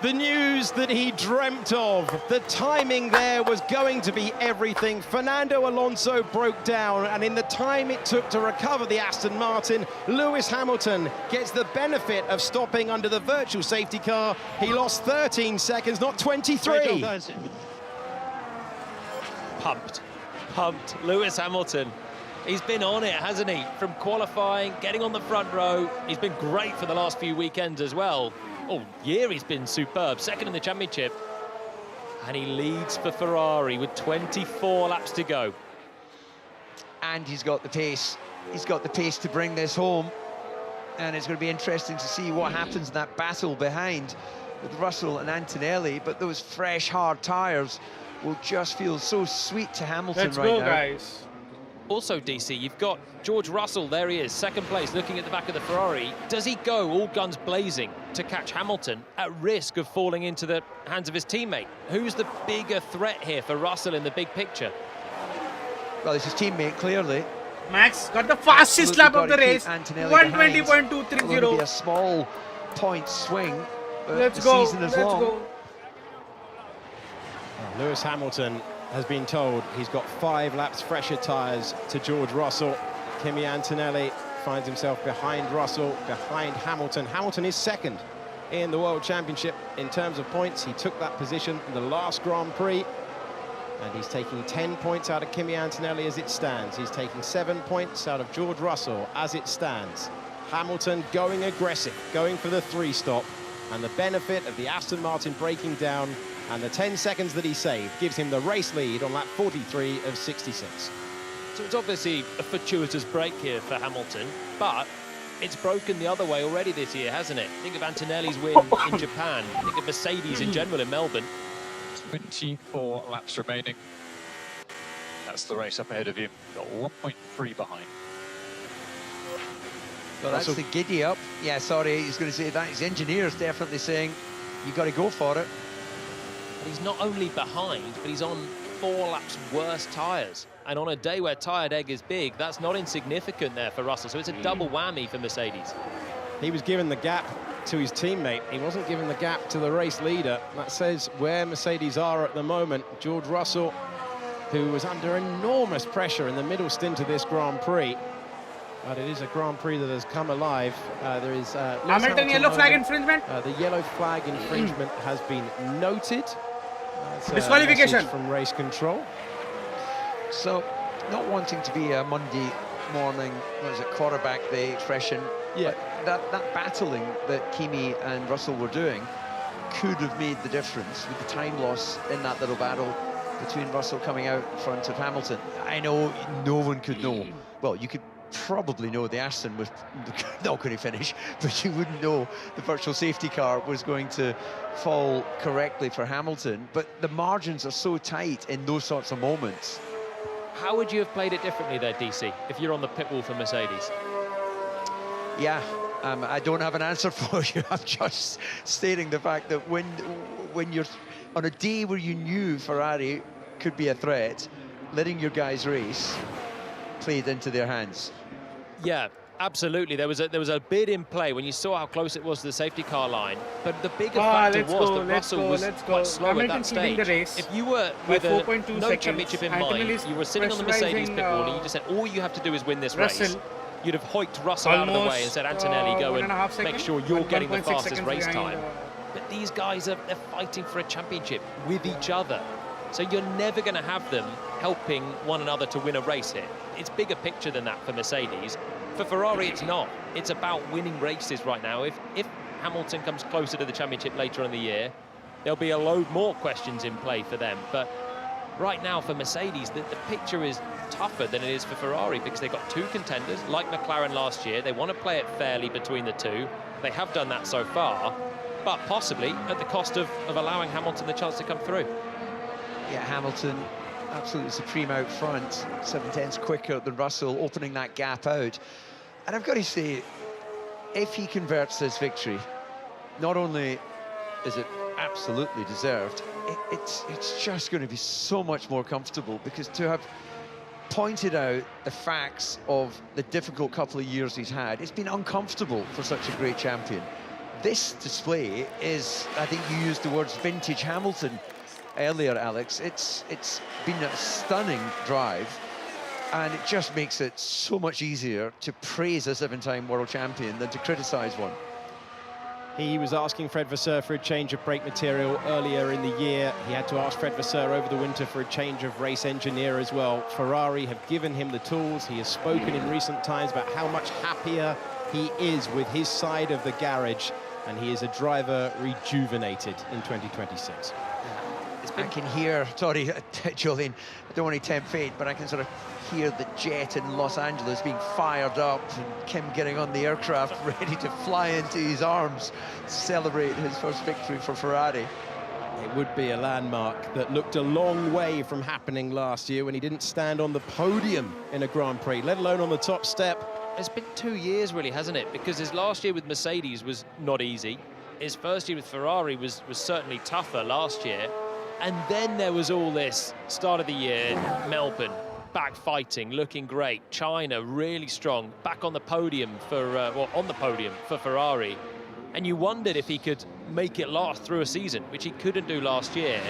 The news that he dreamt of, the timing there was going to be everything. Fernando Alonso broke down, and in the time it took to recover the Aston Martin, Lewis Hamilton gets the benefit of stopping under the virtual safety car. He lost 13 seconds, not 23. Pumped. Lewis Hamilton. He's been on it, hasn't he? From qualifying, getting on the front row. He's been great for the last few weekends as well. All year he's been superb, second in the championship. And he leads for Ferrari with 24 laps to go. And he's got the pace. He's got the pace to bring this home. And it's going to be interesting to see what happens in that battle behind with Russell and Antonelli. But those fresh, hard tyres will just feel so sweet to Hamilton right now. Let's go, guys. Also, DC, you've got George Russell, there he is, second place, looking at the back of the Ferrari. Does he go all guns blazing to catch Hamilton at risk of falling into the hands of his teammate? Who's the bigger threat here for Russell in the big picture? Well, it's his teammate, clearly. Max got the fastest lap of the race, 120.230. It'll be a small point swing. Let's go, let's go. Lewis Hamilton has been told he's got 5 laps fresher tyres to George Russell. Kimi Antonelli finds himself behind Russell, behind Hamilton. Hamilton is second in the World Championship in terms of points. He took that position in the last Grand Prix, and he's taking 10 points out of Kimi Antonelli as it stands. He's taking 7 points out of George Russell as it stands. Hamilton going aggressive, going for the 3-stop, and the benefit of the Aston Martin breaking down and the 10 seconds that he saved gives him the race lead on lap 43 of 66. So it's obviously a fortuitous break here for Hamilton, but it's broken the other way already this year, hasn't it? Think of Antonelli's win in Japan. Think of Mercedes in general in Melbourne. 24 laps remaining. That's the race up ahead of you. Got 1.3 behind. Well, that's the giddy up. Yeah, sorry, he's going to say that. His engineer's definitely saying, you got to go for it. And he's not only behind, but he's on 4 laps worse tyres. And on a day where tyre deg is big, that's not insignificant there for Russell. So it's a double whammy for Mercedes. He was given the gap to his teammate. He wasn't given the gap to the race leader. That says where Mercedes are at the moment. George Russell, who was under enormous pressure in the middle stint of this Grand Prix. But it is a Grand Prix that has come alive. There is Hamilton yellow flag infringement. The yellow flag infringement has been noted. Disqualification from race control. So, not wanting to be a Monday morning, what is it, quarterback day expression. Yeah. But that battling that Kimi and Russell were doing could have made the difference with the time loss in that little battle between Russell coming out in front of Hamilton. I know no one could know. Well, you could probably know the Aston was not going to finish, but you wouldn't know the virtual safety car was going to fall correctly for Hamilton. But the margins are so tight in those sorts of moments. How would you have played it differently there, DC, if you're on the pit wall for Mercedes? Yeah, I don't have an answer for you. I'm just stating the fact that when you're on a day where you knew Ferrari could be a threat, letting your guys race played into their hands. Yeah, absolutely. There was a bid in play when you saw how close it was to the safety car line. But the bigger factor was that Russell was quite slow at that stage. If you were with no championship in mind, you were sitting on the Mercedes pit wall and you just said, all you have to do is win this race. You'd have hoiked Russell out of the way and said, Antonelli, go and make sure you're getting the fastest race time. But these guys they're fighting for a championship with each other. So you're never going to have them helping one another to win a race here. It's bigger picture than that for Mercedes. For Ferrari, it's not. It's about winning races right now. If Hamilton comes closer to the championship later in the year, there'll be a load more questions in play for them. But right now for Mercedes, the picture is tougher than it is for Ferrari, because they've got two contenders, like McLaren last year. They want to play it fairly between the two. They have done that so far, but possibly at the cost of allowing Hamilton the chance to come through. Yeah, Hamilton absolutely supreme out front, 7/10 quicker than Russell, opening that gap out. And I've got to say, if he converts this victory, not only is it absolutely deserved, it's just going to be so much more comfortable, because to have pointed out the facts of the difficult couple of years he's had, it's been uncomfortable for such a great champion. This display is, I think you used the words vintage Hamilton earlier, Alex. It's been a stunning drive, and it just makes it so much easier to praise a 7-time world champion than to criticise one. He was asking Fred Vasseur for a change of brake material earlier in the year. He had to ask Fred Vasseur over the winter for a change of race engineer as well. Ferrari have given him the tools. He has spoken in recent times about how much happier he is with his side of the garage, and he is a driver rejuvenated in 2026. I can hear, sorry, Jolene, I don't want to tempt fate, but I can sort of hear the jet in Los Angeles being fired up, and Kim getting on the aircraft ready to fly into his arms, celebrate his first victory for Ferrari. It would be a landmark that looked a long way from happening last year when he didn't stand on the podium in a Grand Prix, let alone on the top step. It's been 2 years, really, hasn't it? Because his last year with Mercedes was not easy. His first year with Ferrari was certainly tougher last year. And then there was all this start of the year, Melbourne, back fighting, looking great. China, really strong, back on the podium for Ferrari. And you wondered if he could make it last through a season, which he couldn't do last year.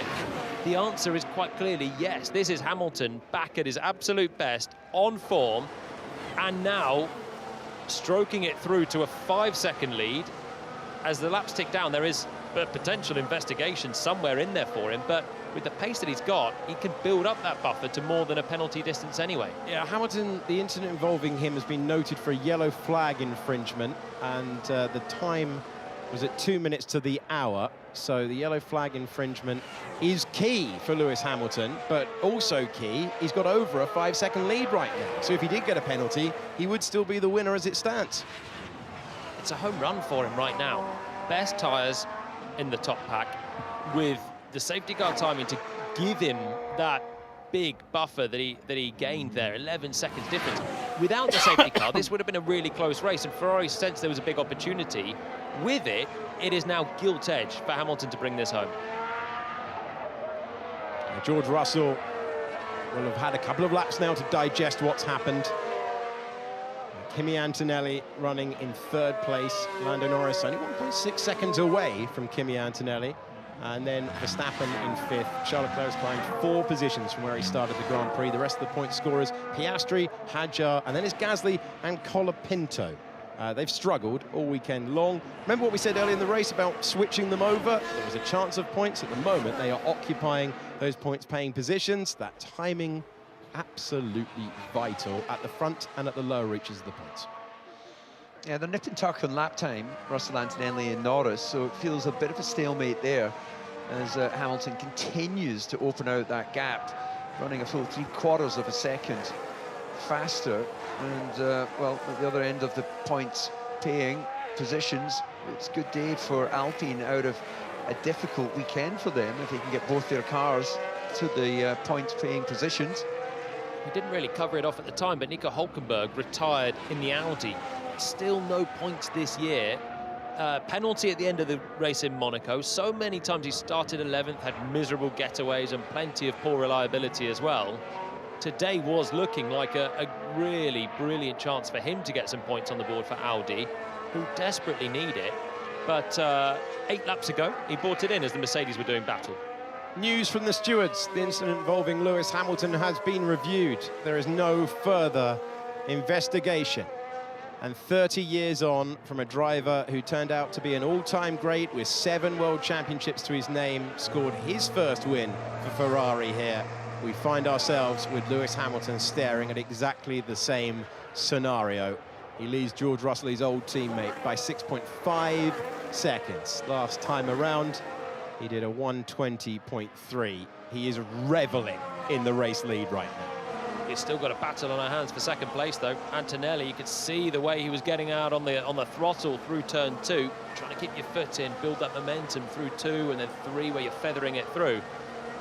The answer is quite clearly yes. This is Hamilton back at his absolute best, on form, and now stroking it through to a 5-second lead. As the laps tick down, there is a potential investigation somewhere in there for him, but with the pace that he's got, he can build up that buffer to more than a penalty distance anyway. Yeah, Hamilton, the incident involving him has been noted for a yellow flag infringement, and the time was at 2 minutes to the hour, so the yellow flag infringement is key for Lewis Hamilton, but also key, he's got over a 5-second lead right now, so if he did get a penalty, he would still be the winner as it stands. It's a home run for him right now. Best tyres in the top pack, with the safety car timing to give him that big buffer that he gained there, 11 seconds difference. Without the safety car, this would have been a really close race, and Ferrari sensed there was a big opportunity. With it, it is now gilt edge for Hamilton to bring this home. George Russell will have had a couple of laps now to digest what's happened. Kimi Antonelli running in third place. Lando Norris only 1.6 seconds away from Kimi Antonelli. And then Verstappen in fifth. Charles Leclerc's climbed 4 positions from where he started the Grand Prix. The rest of the point scorers, Piastri, Hadjar, and then it's Gasly and Colapinto. They've struggled all weekend long. Remember what we said earlier in the race about switching them over? There was a chance of points. At the moment, they are occupying those points-paying positions. That timing, absolutely vital at the front and at the lower reaches of the points. Yeah, they're nip and tuck on lap time, Russell, Antonelli and Norris, so it feels a bit of a stalemate there as Hamilton continues to open out that gap, running a full 3/4 of a second faster. And, well, at the other end of the points-paying positions, it's a good day for Alpine out of a difficult weekend for them if they can get both their cars to the points-paying positions. He didn't really cover it off at the time, but Nico Hülkenberg retired in the Audi. Still no points this year. Penalty at the end of the race in Monaco. So many times he started 11th, had miserable getaways and plenty of poor reliability as well. Today was looking like a really brilliant chance for him to get some points on the board for Audi, who desperately need it. But 8 laps ago, he brought it in as the Mercedes were doing battle. News from the stewards. The incident involving Lewis Hamilton has been reviewed. There is no further investigation. And 30 years on from a driver who turned out to be an all-time great with 7 world championships to his name, scored his first win for Ferrari here. We find ourselves with Lewis Hamilton staring at exactly the same scenario. He leads George Russell, his old teammate, by 6.5 seconds. Last time around, he did a 1:20.3. He is reveling in the race lead right now. He's still got a battle on our hands for second place, though. Antonelli, you could see the way he was getting out on the throttle through turn 2, trying to keep your foot in, build that momentum through 2 and then 3 where you're feathering it through.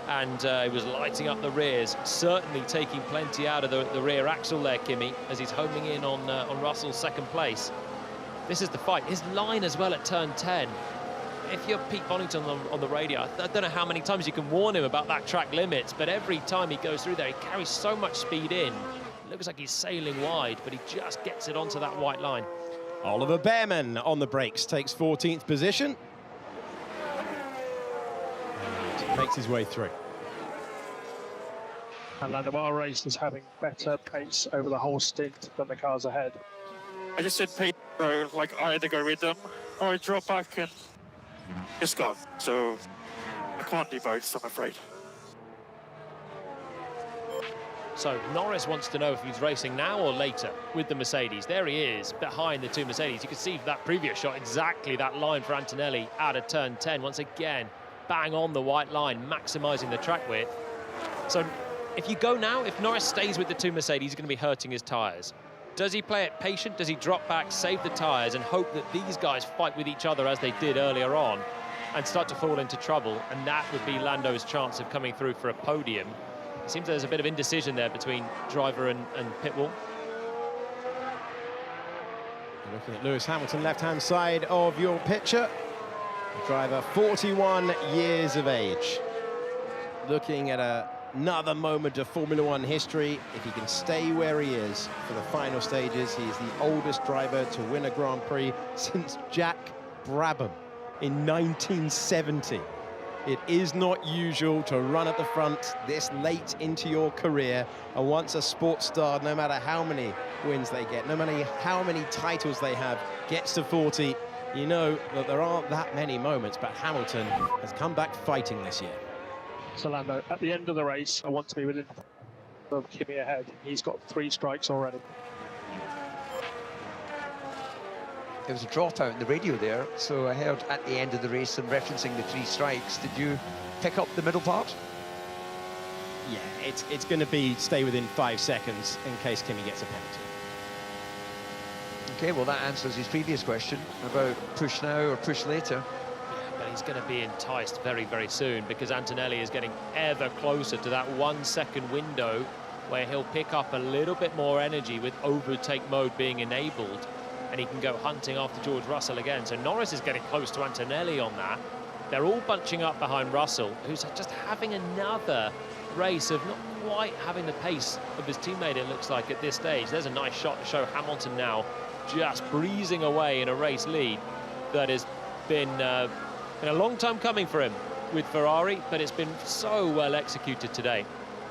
And he was lighting up the rears, certainly taking plenty out of the rear axle there, Kimi, as he's homing in on Russell's second place. This is the fight. His line as well at turn 10. If you're Pete Bonington on the radio, I don't know how many times you can warn him about that track limits, but every time he goes through there, he carries so much speed in. It looks like he's sailing wide, but he just gets it onto that white line. Oliver Behrman on the brakes, takes 14th position. And makes his way through. And Landemar race is having better pace over the whole stint than the cars ahead. I just did pace, so like I either go with them or I drop back and it's gone. So I can't do both, I'm afraid. So Norris wants to know if he's racing now or later with the Mercedes. There he is, behind the two Mercedes. You can see from that previous shot exactly that line for Antonelli out of turn 10. Once again, bang on the white line, maximising the track width. So if you go now, if Norris stays with the two Mercedes, he's going to be hurting his tyres. Does he play it patient? Does he drop back, save the tyres, and hope that these guys fight with each other as they did earlier on and start to fall into trouble? And that would be Lando's chance of coming through for a podium. It seems there's a bit of indecision there between driver and pit wall. Looking at Lewis Hamilton, left-hand side of your picture. The driver, 41 years of age. Looking at another moment of Formula One history. If he can stay where he is for the final stages, he is the oldest driver to win a Grand Prix since Jack Brabham in 1970. It is not usual to run at the front this late into your career, and once a sports star, no matter how many wins they get, no matter how many titles they have, gets to 40, you know that there aren't that many moments, but Hamilton has come back fighting this year. So Lando, at the end of the race, I want to be within of Kimi ahead. He's got 3 strikes already. There was a dropout in the radio there, so I heard at the end of the race them referencing the 3 strikes. Did you pick up the middle part? Yeah, it's going to be stay within 5 seconds in case Kimi gets a penalty. Okay, well that answers his previous question about push now or push later. But he's going to be enticed very, very soon because Antonelli is getting ever closer to that 1 second window where he'll pick up a little bit more energy with overtake mode being enabled, and he can go hunting after George Russell again. So Norris is getting close to Antonelli on that. They're all bunching up behind Russell, who's just having another race of not quite having the pace of his teammate, it looks like, at this stage. There's a nice shot to show Hamilton now just breezing away in a race lead that has been a long time coming for him with Ferrari, but it's been so well executed today.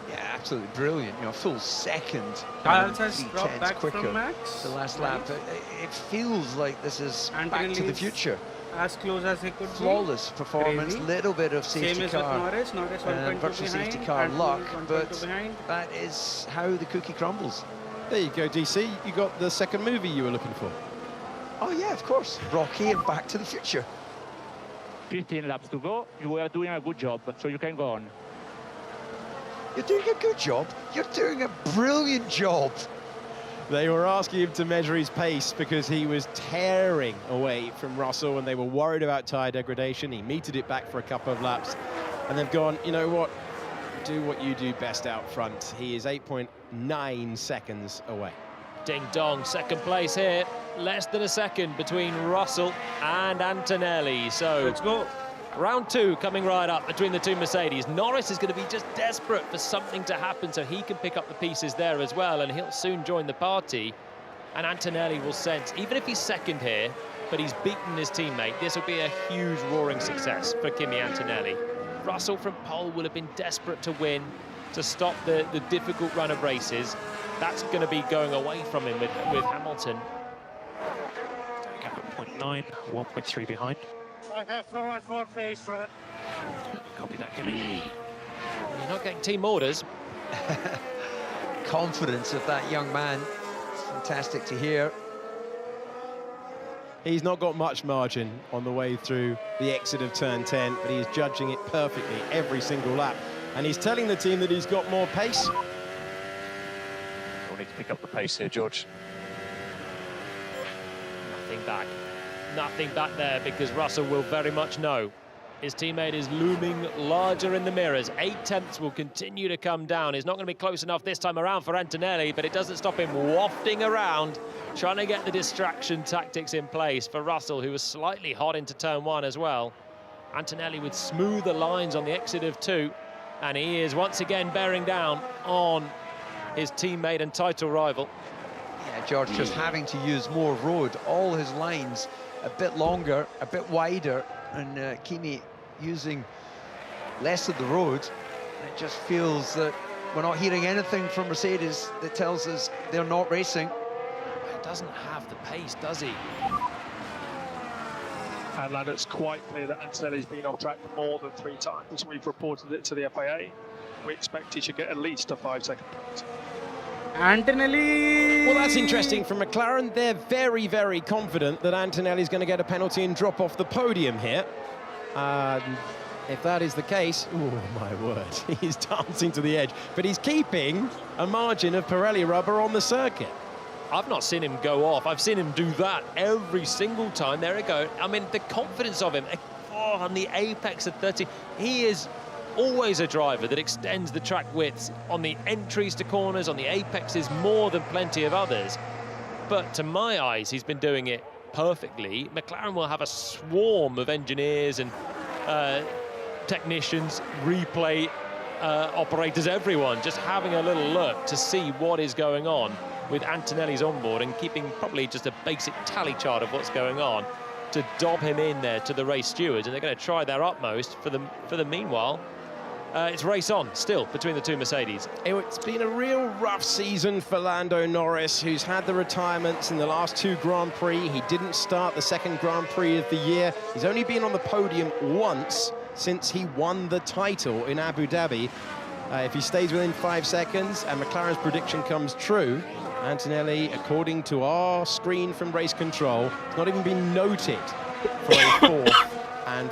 Yeah, absolutely brilliant. You know, full second. Carlos has dropped back quicker from Max. the last lap. It feels like this is back to the future. As close as he could Flawless performance, little bit of safety car Norris and virtual safety car luck, but that is how the cookie crumbles. There you go, DC. You got the second movie you were looking for. Oh yeah, of course. Rocky and Back to the Future. 15 laps to go. You are doing a good job, so you can go on. You're doing a good job. You're doing a brilliant job. They were asking him to measure his pace because he was tearing away from Russell and they were worried about tyre degradation. He metered it back for a couple of laps and they've gone, you know what, do what you do best out front. He is 8.9 seconds away. Ding dong, second place here. Less than a second between Russell and Antonelli. So let's go. Round 2 coming right up between the two Mercedes. Norris is going to be just desperate for something to happen so he can pick up the pieces there as well, and he'll soon join the party. And Antonelli will sense, even if he's second here, but he's beaten his teammate, this will be a huge roaring success for Kimi Antonelli. Russell from pole will have been desperate to win, to stop the difficult run of races. That's going to be going away from him with Hamilton. Gap at 0.9, 1.3 behind. I have so much more pace, Fred. Copy that, Kimi. You're not getting team orders. Confidence of that young man. Fantastic to hear. He's not got much margin on the way through the exit of turn 10, but he is judging it perfectly every single lap. And he's telling the team that he's got more pace. We'll need to pick up the pace here, George. Nothing back. Nothing back there, because Russell will very much know his teammate is looming larger in the mirrors. 8 tenths will continue to come down. He's not going to be close enough this time around for Antonelli, but it doesn't stop him wafting around, trying to get the distraction tactics in place for Russell, who was slightly hot into turn 1 as well. Antonelli with smoother lines on the exit of 2, and he is once again bearing down on his teammate and title rival. Yeah, George just having to use more road, all his lines a bit longer, a bit wider, and Kimi using less of the road. It just feels that we're not hearing anything from Mercedes that tells us they're not racing. He doesn't have the pace, does he? And that it's quite clear that Antonelli's been off track more than 3 times. We've reported it to the FIA. We expect he should get at least a 5-second penalty. Antonelli! Well, that's interesting from McLaren. They're very, very confident that Antonelli's going to get a penalty and drop off the podium here. If that is the case, oh my word, he's dancing to the edge. But he's keeping a margin of Pirelli rubber on the circuit. I've not seen him go off. I've seen him do that every single time. There we go. I mean, the confidence of him, on the apex of 30, he is always a driver that extends the track widths on the entries to corners, on the apexes, more than plenty of others. But to my eyes, he's been doing it perfectly. McLaren will have a swarm of engineers and technicians, replay operators, everyone just having a little look to see what is going on with Antonelli's onboard and keeping probably just a basic tally chart of what's going on to dob him in there to the race stewards, and they're going to try their utmost for the meanwhile. It's race on still between the 2 Mercedes. It's been a real rough season for Lando Norris, who's had the retirements in the last 2 Grand Prix. He didn't start the 2nd Grand Prix of the year. He's only been on the podium once since he won the title in Abu Dhabi. If he stays within 5 seconds and McLaren's prediction comes true, Antonelli, according to our screen from race control, has not even been noted for a 4th. And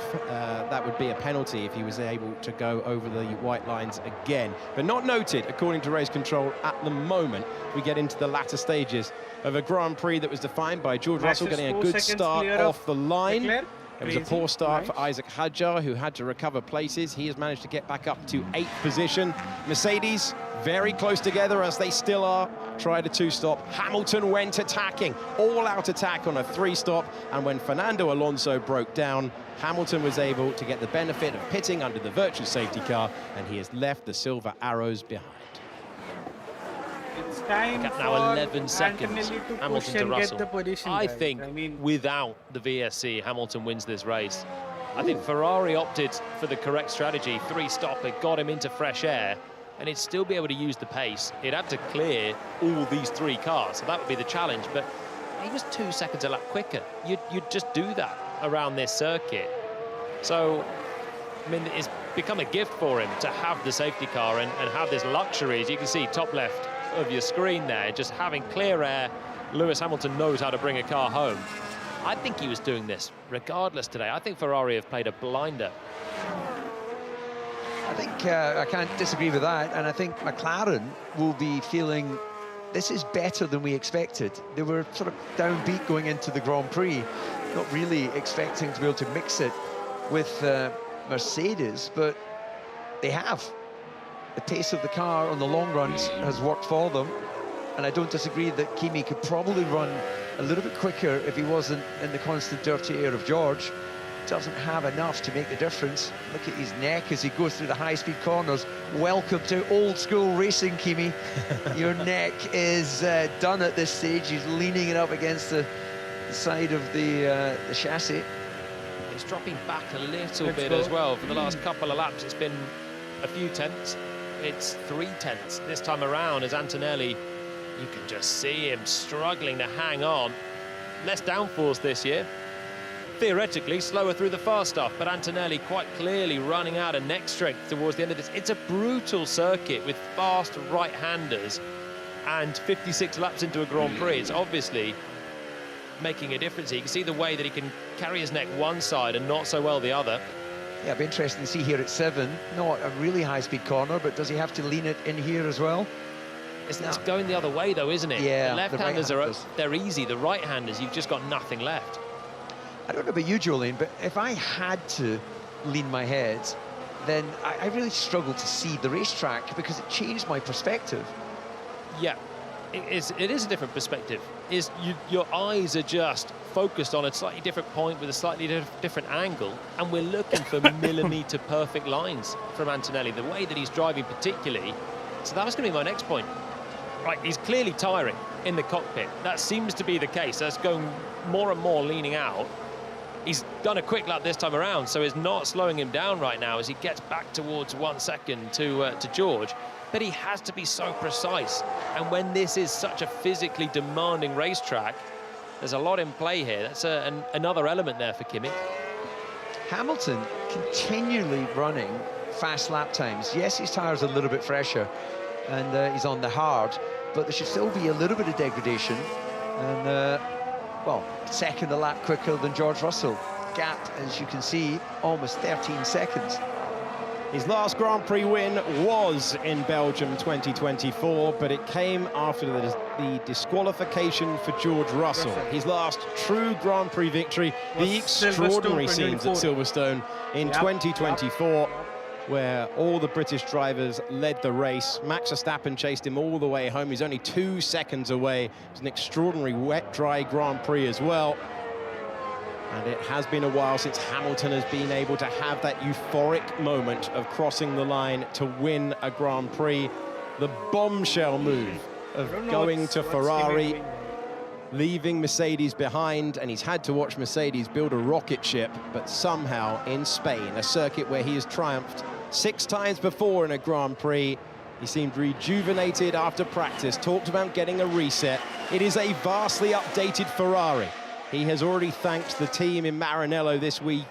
that would be a penalty if he was able to go over the white lines again. But not noted, according to race control, at the moment. We get into the latter stages of a Grand Prix that was defined by George Russell getting a good start off the line. It was a poor start for Isaac Hadjar, who had to recover places. He has managed to get back up to 8th position. Mercedes very close together, as they still are. Tried a 2-stop. Hamilton went attacking, all-out attack on a 3-stop. And when Fernando Alonso broke down, Hamilton was able to get the benefit of pitting under the virtual safety car, and he has left the silver arrows behind. It's time now 11 seconds. Hamilton to Russell. Get the position, I think without the VSC, Hamilton wins this race. I think Ferrari opted for the correct strategy. 3-stop, it got him into fresh air, and he'd still be able to use the pace. He'd have to clear all these 3 cars, so that would be the challenge. But he was 2 seconds a lap quicker. You'd just do that around this circuit. So, I mean, it's become a gift for him to have the safety car and have this luxury, as you can see, top left of your screen there, just having clear air. Lewis Hamilton knows how to bring a car home. I think he was doing this regardless today. I think Ferrari have played a blinder. I think I can't disagree with that, and I think McLaren will be feeling this is better than we expected. They were sort of downbeat going into the Grand Prix, not really expecting to be able to mix it with Mercedes, but they have. The pace of the car on the long runs has worked for them, and I don't disagree that Kimi could probably run a little bit quicker if he wasn't in the constant dirty air of George. Doesn't have enough to make the difference. Look at his neck as he goes through the high-speed corners. Welcome to old-school racing, Kimi. Your neck is done at this stage. He's leaning it up against the side of the chassis. It's dropping back a little bit as well. For the last couple of laps, it's been a few tenths. It's 3 tenths this time around, as Antonelli, you can just see him struggling to hang on. Less downforce this year. Theoretically, slower through the fast stuff, but Antonelli quite clearly running out of neck strength towards the end of this. It's a brutal circuit with fast right-handers, and 56 laps into a Grand Prix. It's obviously making a difference here. You can see the way that he can carry his neck one side and not so well the other. Yeah, it'll be interesting to see here at 7. Not a really high-speed corner, but does he have to lean it in here as well? It's going the other way, though, isn't it? Yeah, the left-handers they're easy. The right-handers, you've just got nothing left. I don't know about you, Julian, but if I had to lean my head, then I really struggle to see the racetrack because it changed my perspective. Yeah, it is a different perspective. Your eyes are just focused on a slightly different point with a slightly different angle, and we're looking for millimetre perfect lines from Antonelli, the way that he's driving particularly. So that was going to be my next point. Right, he's clearly tiring in the cockpit. That seems to be the case. That's going more and more leaning out. He's done a quick lap this time around, so it's not slowing him down right now as he gets back towards 1 second to George. But he has to be so precise. And when this is such a physically demanding racetrack, there's a lot in play here. That's another element there for Kimi. Hamilton continually running fast lap times. Yes, his tyres are a little bit fresher and he's on the hard, but there should still be a little bit of degradation. And, well, second a lap quicker than George Russell. Gap, as you can see, almost 13 seconds. His last Grand Prix win was in Belgium 2024, but it came after the disqualification for George Russell. His last true Grand Prix victory, the extraordinary scenes at Silverstone in 2024, where all the British drivers led the race. Max Verstappen chased him all the way home. He's only 2 seconds away. It was an extraordinary wet, dry Grand Prix as well. And it has been a while since Hamilton has been able to have that euphoric moment of crossing the line to win a Grand Prix. The bombshell move of going to Ferrari, leaving Mercedes behind, and he's had to watch Mercedes build a rocket ship, but somehow in Spain, a circuit where he has triumphed 6 times before in a Grand Prix, he seemed rejuvenated after practice, talked about getting a reset. It is a vastly updated Ferrari. He has already thanked the team in Maranello this week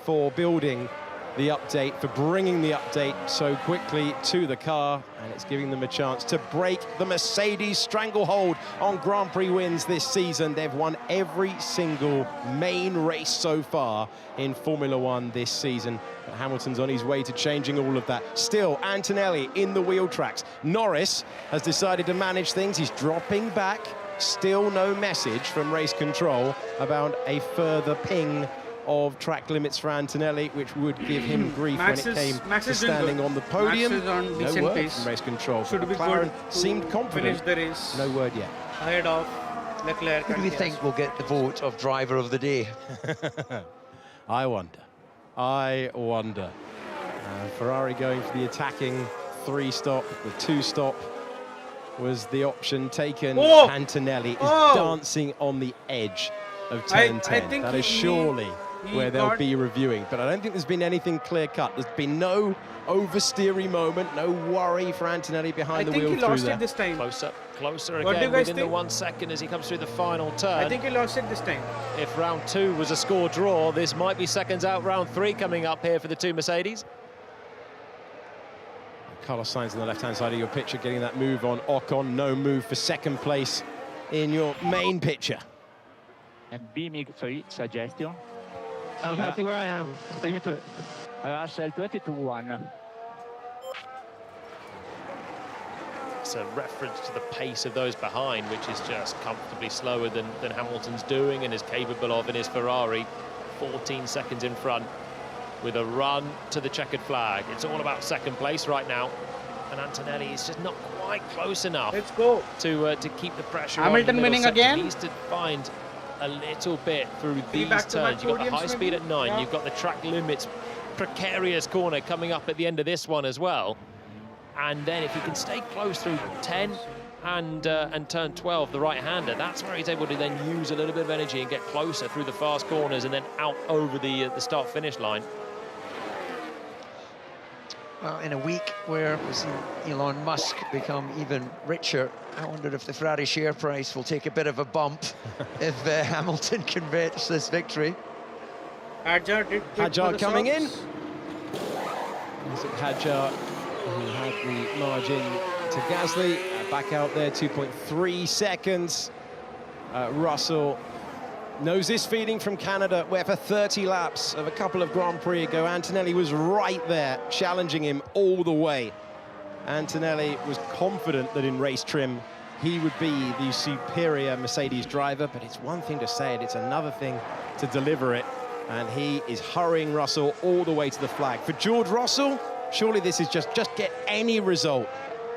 for building the update, for bringing the update so quickly to the car, and it's giving them a chance to break the Mercedes stranglehold on Grand Prix wins this season. They've won every single main race so far in Formula One this season, but Hamilton's on his way to changing all of that. Still, Antonelli in the wheel tracks. Norris has decided to manage things. He's dropping back. Still no message from race control about a further ping of track limits for Antonelli, which would give him grief when it came to standing on the podium. No word from race control. McLaren seemed confident. The race. No word yet. Ahead of Leclerc. Who do we think will get the vote of driver of the day? I wonder. Ferrari going for the attacking 3-stop, the 2-stop was the option taken. Antonelli is dancing on the edge of turn 10. That is surely where they'll be reviewing. But I don't think there's been anything clear-cut. There's been no oversteery moment, no worry for Antonelli behind the wheel through there. I think he lost it this time. Closer again within the 1 second as he comes through the final turn. I think he lost it this time. If round 2 was a score draw, this might be seconds out. Round 3 coming up here for the 2 Mercedes. Carlos Sainz on the left-hand side of your picture, getting that move on Ocon. No move for second place in your main picture. And beaming suggestion. I'm happy where I am. Leave it to it. Russell 22-1. It's a reference to the pace of those behind, which is just comfortably slower than Hamilton's doing and is capable of in his Ferrari. 14 seconds in front, with a run to the checkered flag. It's all about second place right now, and Antonelli is just not quite close enough. Let's go to keep the pressure on. Hamilton winning again. He needs to find a little bit through these turns. You've got the high speed at 9. You've got the track limits precarious corner coming up at the end of this one as well. And then if he can stay close through 10 and turn 12, the right-hander, that's where he's able to then use a little bit of energy and get closer through the fast corners and then out over the start-finish line. Well, in a week where we've seen Elon Musk become even richer, I wonder if the Ferrari share price will take a bit of a bump if Hamilton can reach this victory. Hadjar coming in. Is it Hadjar who had the margin to Gasly? Back out there, 2.3 seconds. Russell knows this feeling from Canada, where for 30 laps of a couple of Grand Prix ago, Antonelli was right there, challenging him all the way. Antonelli was confident that in race trim, he would be the superior Mercedes driver, but it's one thing to say it, it's another thing to deliver it. And he is hurrying Russell all the way to the flag. For George Russell, surely this is just get any result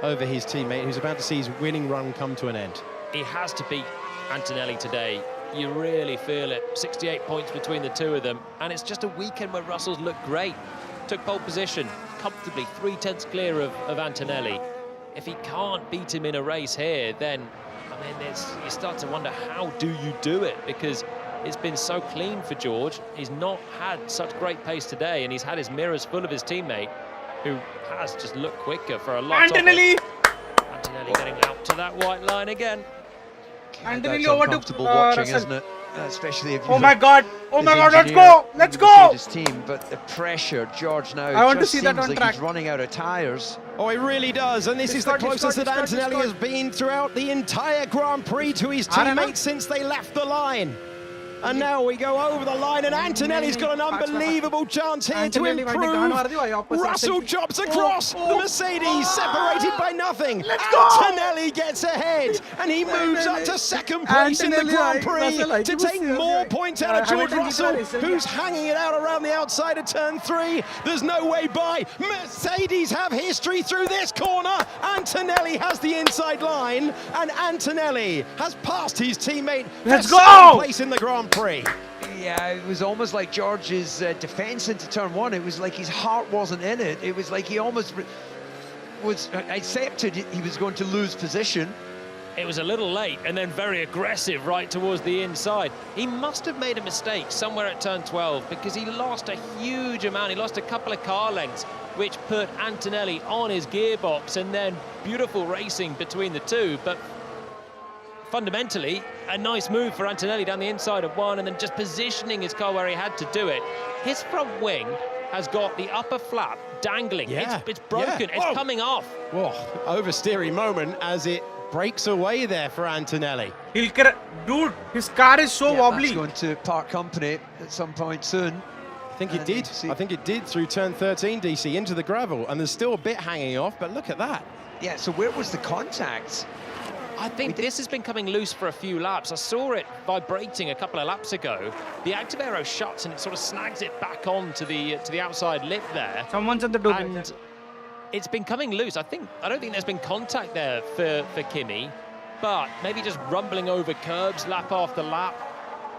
over his teammate, who's about to see his winning run come to an end. He has to beat Antonelli today. You really feel it. 68 points between the two of them, and it's just a weekend where Russell's looked great. Took pole position comfortably, 3/10 clear of Antonelli. If he can't beat him in a race here, then, I mean, you start to wonder, how do you do it? Because it's been so clean for George. He's not had such great pace today, and he's had his mirrors full of his teammate, who has just looked quicker for a lot Antonelli! of it. Antonelli getting out to that white line again. Antonelli That's over to uncomfortable watching, Russell. isn't it? Especially if Oh my God! Oh my God! Let's go! Let's go! Mercedes team, but the pressure, George now. I want to just see that seems on like track. he's running out of tyres. Oh, he really does, and this is the closest that Antonelli has been throughout the entire Grand Prix to his teammates since they left the line. And now we go over the line, and Antonelli's got an unbelievable chance here to improve. Russell chops across the Mercedes, separated by nothing. Antonelli gets ahead, and he moves up to second place in the Grand Prix to take more points out of George Russell, who's hanging it out around the outside of turn 3. There's no way by. Mercedes have history through this corner. Antonelli has the inside line, and Antonelli has passed his teammate for second place in the Grand Prix. Yeah, it was almost like George's defence into turn 1. It was like his heart wasn't in it. It was like he almost was accepted he was going to lose position. It was a little late and then very aggressive right towards the inside. He must have made a mistake somewhere at turn 12, because he lost a huge amount. He lost a couple of car lengths, which put Antonelli on his gearbox, and then beautiful racing between the two. But fundamentally, a nice move for Antonelli down the inside of one, and then just positioning his car where he had to do it. His front wing has got the upper flap dangling. Yeah. It's broken. It's coming off. Whoa, oversteering moment as it breaks away there for Antonelli. Dude, his car is so wobbly. That's going to part company at some point soon. I think it did. I think it did through turn 13, DC, into the gravel, and there's still a bit hanging off, but look at that. Yeah, so where was the contact? I think this has been coming loose for a few laps. I saw it vibrating a couple of laps ago. The active aero shuts and it sort of snags it back on to the outside lip there. Someone's at the door. And it's been coming loose. I don't think there's been contact there for Kimi, but maybe just rumbling over curbs lap after lap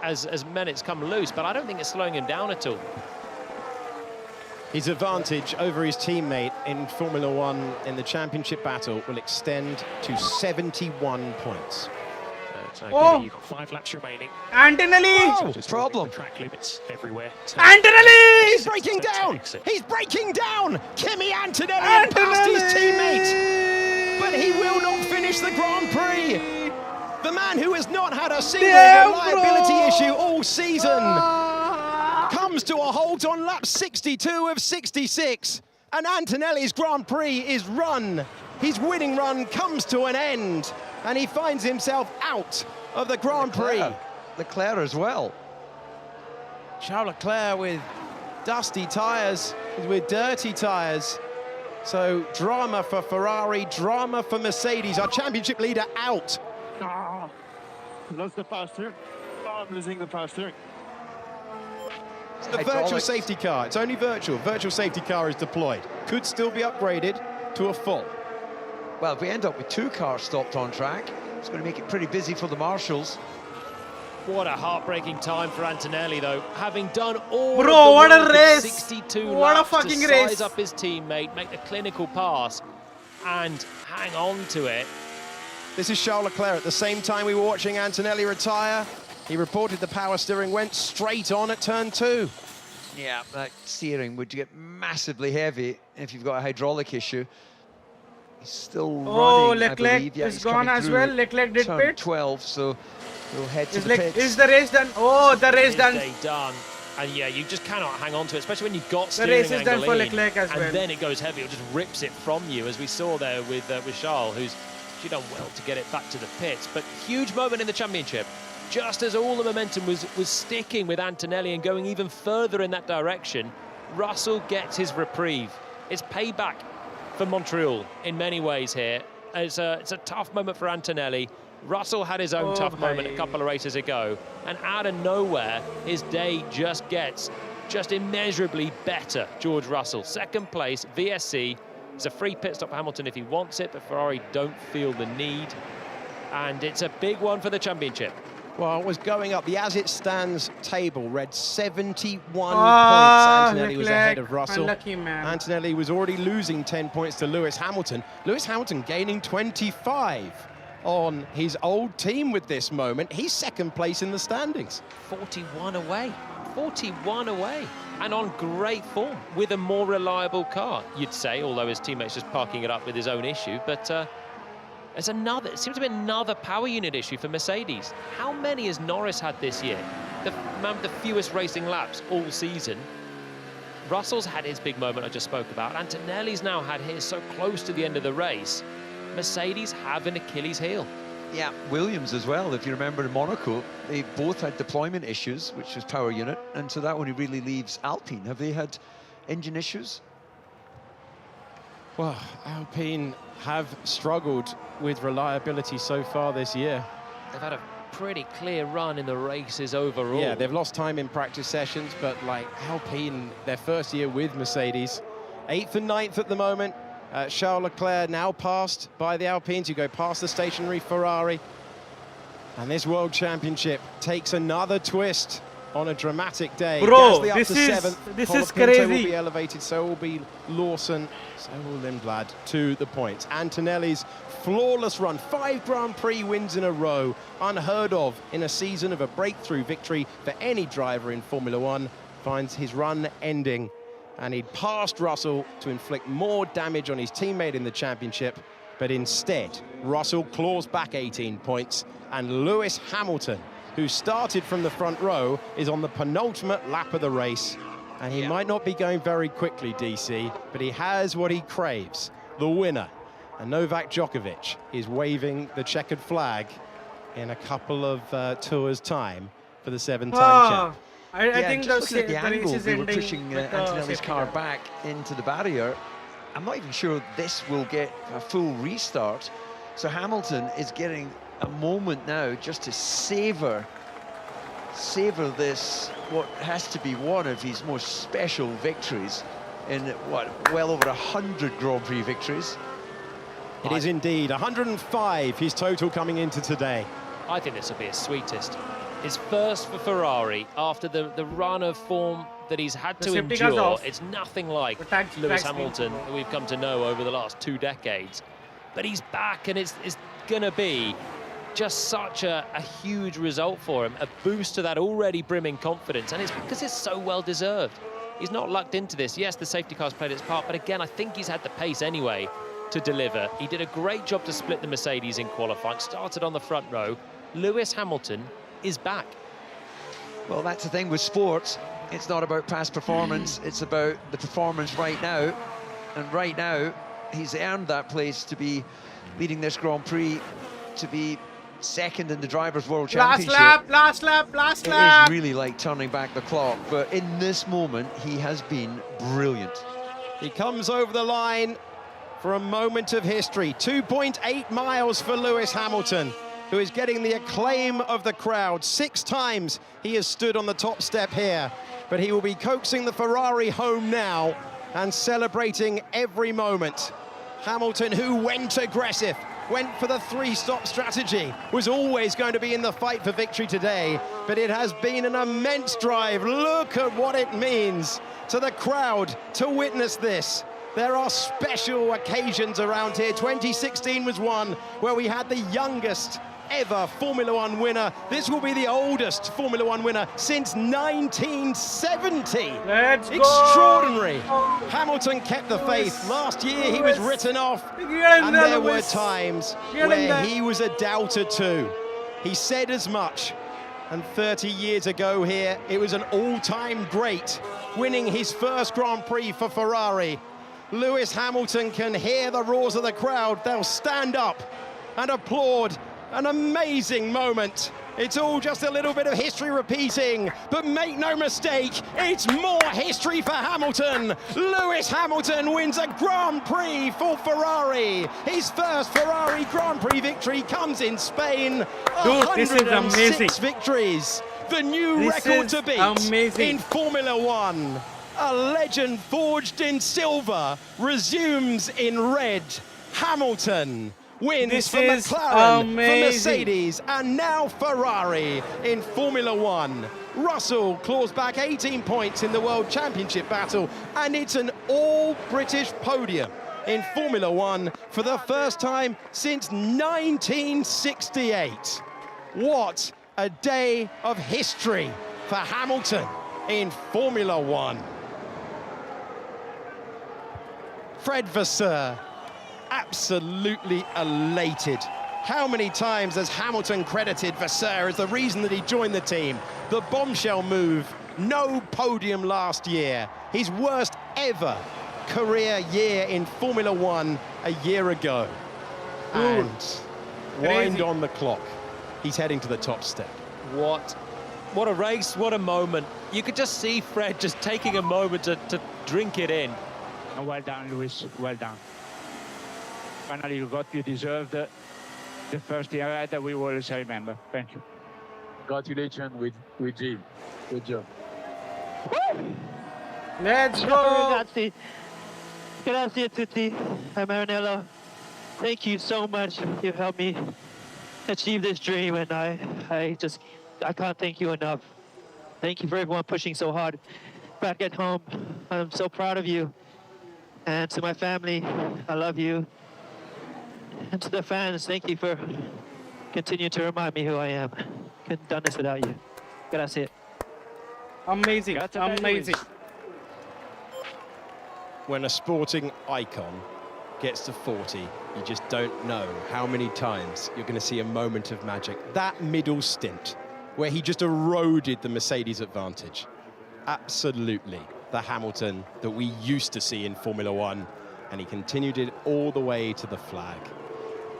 as minutes come loose. But I don't think it's slowing him down at all. His advantage over his teammate in Formula One in the championship battle will extend to 71 points. So you've got 5 laps remaining. Antonelli! Oh, Problem. Track limits everywhere. Antonelli! He's breaking down! He's breaking down! Kimi Antonelli passed his teammate! But he will not finish the Grand Prix! The man who has not had a single reliability issue all season comes to a halt on lap 62 of 66, and Antonelli's Grand Prix is run. His winning run comes to an end, and he finds himself out of the Grand Prix. Leclerc as well. Charles Leclerc with dusty tyres, with dirty tyres. So drama for Ferrari, drama for Mercedes. Our championship leader out. Lost the power steering. I'm losing the power steering. The virtual safety car, it's only virtual. Virtual safety car is deployed. Could still be upgraded to a full. Well, if we end up with 2 cars stopped on track, it's going to make it pretty busy for the marshals. What a heartbreaking time for Antonelli, though. Having done all what a race! 62 what laps a fucking to race! size up his teammate, make the clinical pass, and hang on to it. This is Charles Leclerc. At the same time we were watching Antonelli retire, he reported the power steering went straight on at turn 2. Yeah, that steering would get massively heavy if you've got a hydraulic issue. He's still running, Leclerc I believe. Yeah, is gone as well. Leclerc did turn pit. 12, so we'll head to the pits. Is the race done? Oh, the race done. Done. And yeah, you just cannot hang on to it, especially when you've got The steering race is done angle for in, Leclerc as well. and then it goes heavy. It just rips it from you, as we saw there with Charles, who's done well to get it back to the pits. But huge moment in the championship. just as all the momentum was sticking with Antonelli and going even further in that direction, Russell gets his reprieve. It's payback for Montreal in many ways here. It's a tough moment for Antonelli. Russell had his own tough moment a couple of races ago, and out of nowhere, his day just gets immeasurably better. George Russell, second place, VSC. It's a free pit stop for Hamilton if he wants it, but Ferrari don't feel the need. And it's a big one for the championship. Well, it was going up. The as it stands table read 71 points. Antonelli was ahead of Russell. Unlucky, man. Antonelli was already losing 10 points to Lewis Hamilton. Lewis Hamilton gaining 25 on his old team with this moment. He's second place in the standings. 41 away. 41 away. And on great form with a more reliable car, you'd say, although his teammate's just parking it up with his own issue. But it seems to be another power unit issue for Mercedes. How many has Norris had this year? The man with the fewest racing laps all season. Russell's had his big moment I just spoke about. Antonelli's now had his so close to the end of the race. Mercedes have an Achilles heel. Yeah, Williams as well. If you remember in Monaco, they both had deployment issues, which was power unit, and so that only really leaves Alpine. Have they had engine issues? Well, Alpine have struggled with reliability so far this year. They've had a pretty clear run in the races overall. Yeah, they've lost time in practice sessions, but like Alpine, their first year with Mercedes, 8th and 9th at the moment. Charles Leclerc now passed by the Alpines. You go past the stationary Ferrari. And this World Championship takes another twist on a dramatic day. Bro, Gasly up this to is 7th. this Colapinto is crazy. will be elevated, so will be Lawson, so will Lindblad to the points. Antonelli's flawless run, 5 Grand Prix wins in a row, unheard of in a season of a breakthrough victory for any driver in Formula One, finds his run ending, and he'd passed Russell to inflict more damage on his teammate in the championship, but instead, Russell claws back 18 points, and Lewis Hamilton, who started from the front row, is on the penultimate lap of the race. And he might not be going very quickly, DC, but he has what he craves, the winner. And Novak Djokovic is waving the checkered flag in a couple of tours' time for the 7-time champ. I think just looking at the angle, race is they were ending pushing with Antonelli's car back into the barrier. I'm not even sure this will get a full restart. So Hamilton is getting a moment now just to savor this, what has to be one of his most special victories in, what, well over 100 Grand Prix victories. It is indeed 105, his total coming into today. I think this will be his sweetest. His first for Ferrari after the run of form that he's had to endure. It's nothing like Lewis Hamilton that we've come to know over the last 2 decades. But he's back, and it's going to be just such a huge result for him, a boost to that already brimming confidence, and it's because it's so well deserved. He's not lucked into this. Yes, the safety car's played its part, but again, I think he's had the pace anyway to deliver. He did a great job to split the Mercedes in qualifying, started on the front row. Lewis Hamilton is back. Well, that's the thing with sports. It's not about past performance, it's about the performance right now. And right now, he's earned that place to be leading this Grand Prix, to be second in the Drivers' World Championship. Last lap. It is really like turning back the clock, but in this moment, he has been brilliant. He comes over the line for a moment of history. 2.8 miles for Lewis Hamilton, who is getting the acclaim of the crowd. 6 times he has stood on the top step here, but he will be coaxing the Ferrari home now and celebrating every moment. Hamilton, who went aggressive, went for the 3-stop strategy, was always going to be in the fight for victory today, but it has been an immense drive. Look at what it means to the crowd to witness this. There are special occasions around here. 2016 was one where we had the youngest ever Formula One winner. This will be the oldest Formula One winner since 1970. Let's go! Extraordinary. Hamilton kept the faith. Last year he was written off, and there were times where he was a doubter too. He said as much, and 30 years ago here, it was an all-time great, winning his first Grand Prix for Ferrari. Lewis Hamilton can hear the roars of the crowd. They'll stand up and applaud. An amazing moment It's all just a little bit of history repeating, but make no mistake, it's more history for Hamilton. Lewis Hamilton wins a Grand Prix for Ferrari. His first Ferrari Grand Prix victory comes in Spain. Dude, this is amazing. 106 victories, the new record to beat in Formula One. A legend forged in silver resumes in red. Hamilton wins for McLaren, for Mercedes, and now Ferrari in Formula One. Russell claws back 18 points in the World Championship battle, and it's an all-British podium in Formula One for the first time since 1968. What a day of history for Hamilton in Formula One. Fred Vasseur, absolutely elated. How many times has Hamilton credited Vasseur as the reason that he joined the team? The bombshell move, no podium last year. His worst ever career year in Formula One a year ago. And wind on the clock. He's heading to the top step. What a race, what a moment. You could just see Fred just taking a moment to drink it in. Well done, Lewis, well done. Finally, you got, you deserved the first year that we will always remember. Thank you. Congratulations with Jim. Good job. Let's go. Grazie. Grazie a tutti. Maranello, thank you so much. You've helped me achieve this dream, and I can't thank you enough. Thank you for everyone pushing so hard back at home. I'm so proud of you. And to my family, I love you. And to the fans, thank you for continuing to remind me who I am. Couldn't have done this without you. Grazie. Amazing, amazing. When a sporting icon gets to 40, you just don't know how many times you're going to see a moment of magic. That middle stint where he just eroded the Mercedes advantage. Absolutely the Hamilton that we used to see in Formula One, and he continued it all the way to the flag.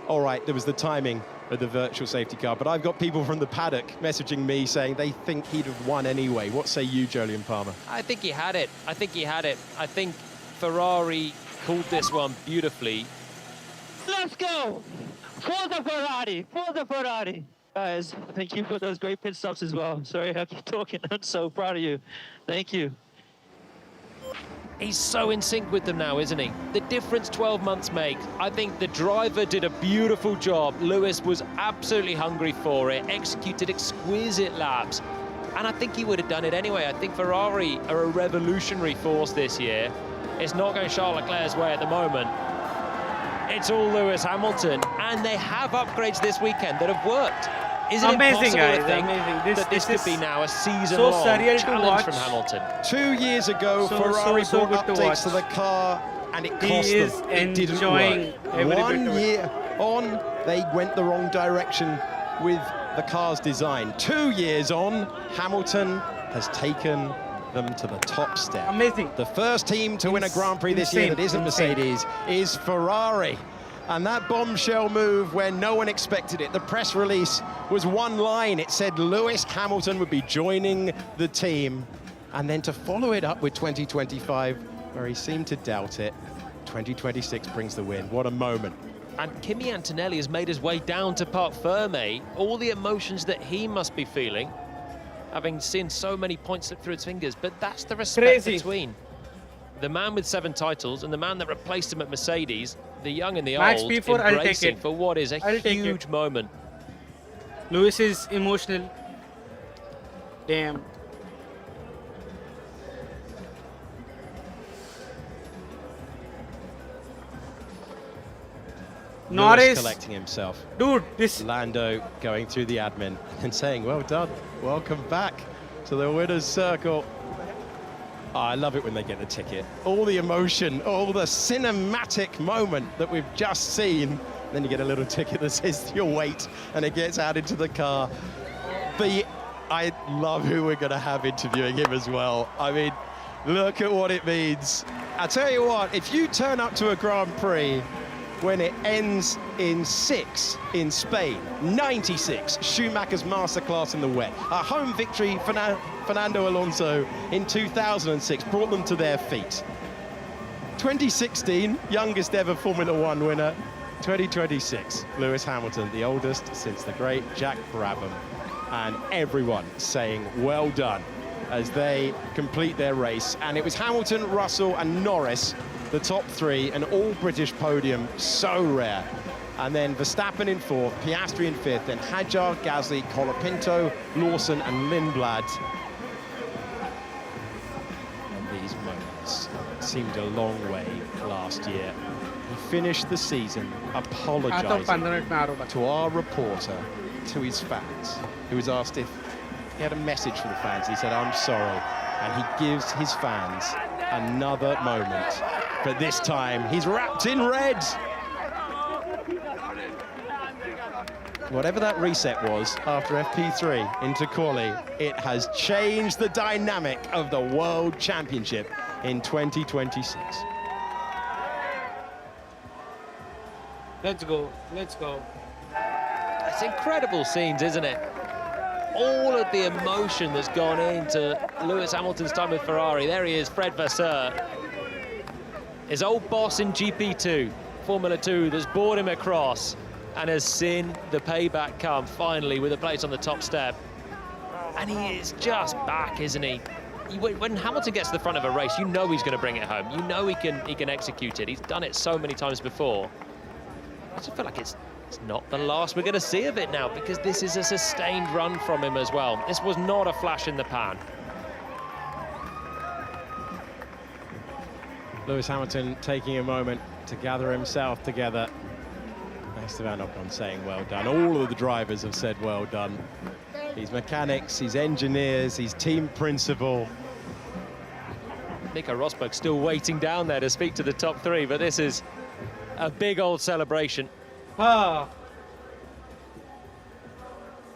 All right, there was the timing of the virtual safety car, but I've got people from the paddock messaging me saying they think he'd have won anyway. What say you, Jolyon Palmer? I think he had it. I think Ferrari called this one beautifully. Let's go! Forza Ferrari! Forza Ferrari! Guys, thank you for those great pit stops as well. Sorry I keep talking. I'm so proud of you. Thank you. He's so in sync with them now, isn't he? The difference 12 months makes. I think the driver did a beautiful job. Lewis was absolutely hungry for it, executed exquisite laps, and I think he would have done it anyway. I think Ferrari are a revolutionary force this year. It's not going Charles Leclerc's way at the moment. It's all Lewis Hamilton, and they have upgrades this weekend that have worked. Is it amazing, impossible guys, to think amazing. that this could be now a season-long so surreal challenge from Hamilton? 2 years ago, Ferrari brought updates to the car, and it cost them. It didn't work. 1 year on, they went the wrong direction with the car's design. 2 years on, Hamilton has taken them to the top step. Amazing. The first team to win a Grand Prix this year that isn't Mercedes is Ferrari. And that bombshell move where no one expected it, the press release was one line. It said Lewis Hamilton would be joining the team. And then to follow it up with 2025, where he seemed to doubt it, 2026 brings the win. What a moment. And Kimi Antonelli has made his way down to Parc Ferme. All the emotions that he must be feeling, having seen so many points slip through his fingers. But that's the respect between the man with 7 titles and the man that replaced him at Mercedes, the young and the old, embracing for what is a huge moment. Lewis is emotional. Damn. Norris collecting himself. Dude, this Lando going through the admin and saying, well done, welcome back to the winner's circle. Oh, I love it when they get the ticket. All the emotion, all the cinematic moment that we've just seen. Then you get a little ticket that says your weight, and it gets out into the car. I love who we're going to have interviewing him as well. I mean, look at what it means. I tell you what, if you turn up to a Grand Prix when it ends in 6 in Spain. 96, Schumacher's masterclass in the wet. A home victory, Fernando Alonso in 2006 brought them to their feet. 2016, youngest ever Formula One winner. 2026, Lewis Hamilton, the oldest since the great Jack Brabham. And everyone saying well done as they complete their race. And it was Hamilton, Russell and Norris, the top three, an all-British podium, so rare. And then Verstappen in 4th, Piastri in 5th, then Hadjar, Gasly, Colapinto, Lawson and Lindblad. And these moments seemed a long way last year. He finished the season apologising to our reporter, to his fans, who was asked if he had a message for the fans. He said, "I'm sorry." And he gives his fans another moment. But this time, he's wrapped in red. Whatever that reset was after FP3 into quali, it has changed the dynamic of the World Championship in 2026. Let's go, let's go. It's incredible scenes, isn't it? All of the emotion that's gone into Lewis Hamilton's time with Ferrari. There he is, Fred Vasseur. His old boss in GP2, Formula 2, that's brought him across and has seen the payback come finally with a place on the top step. And he is just back, isn't he? When Hamilton gets to the front of a race, you know he's going to bring it home. You know he can execute it. He's done it so many times before. I just feel like it's not the last we're going to see of it now, because this is a sustained run from him as well. This was not a flash in the pan. Lewis Hamilton taking a moment to gather himself together. Esteban Ocon saying well done. All of the drivers have said well done. His mechanics, his engineers, his team principal. Nico Rosberg still waiting down there to speak to the top three, but this is a big old celebration. And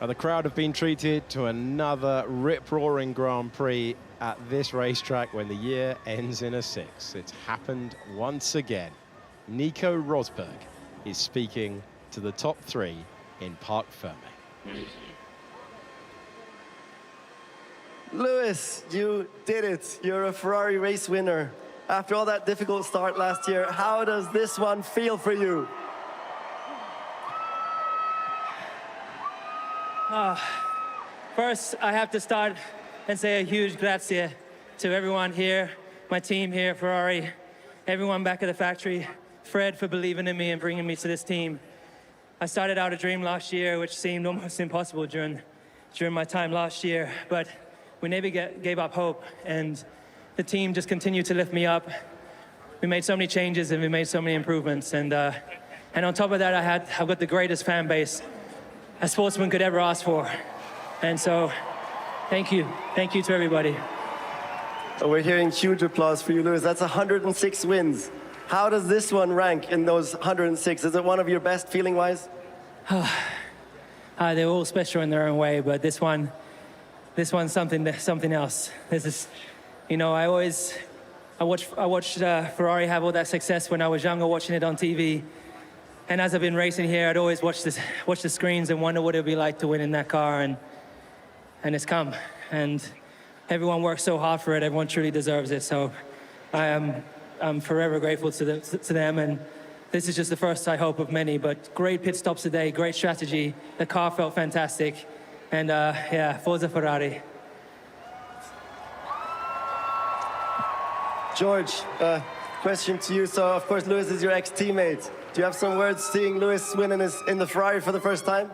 the crowd have been treated to another rip-roaring Grand Prix at this racetrack when the year ends in a 6. It's happened once again. Nico Rosberg is speaking to the top three in Parc Fermé. Lewis, you did it. You're a Ferrari race winner. After all that difficult start last year, how does this one feel for you? First, I have to start and say a huge grazie to everyone here, my team here, Ferrari, everyone back at the factory, Fred for believing in me and bringing me to this team. I started out a dream last year, which seemed almost impossible during my time last year, but we never gave up hope, and the team just continued to lift me up. We made so many changes and we made so many improvements, and on top of that, I've got the greatest fan base a sportsman could ever ask for. And so, thank you to everybody. We're hearing huge applause for you, Lewis. That's 106 wins. How does this one rank in those 106? Is it one of your best feeling-wise? They're all special in their own way, but this one's something else. This is, you know, I watched Ferrari have all that success when I was younger, watching it on TV. And as I've been racing here, I'd always watch the screens and wonder what it'd be like to win in that car, and it's come. And everyone works so hard for it. Everyone truly deserves it. So I'm forever grateful to them. And this is just the first, I hope, of many. But great pit stops today, great strategy. The car felt fantastic. And yeah, Forza Ferrari. George, question to you. So, of course, Lewis is your ex-teammate. Do you have some words seeing Lewis win in the Ferrari for the first time?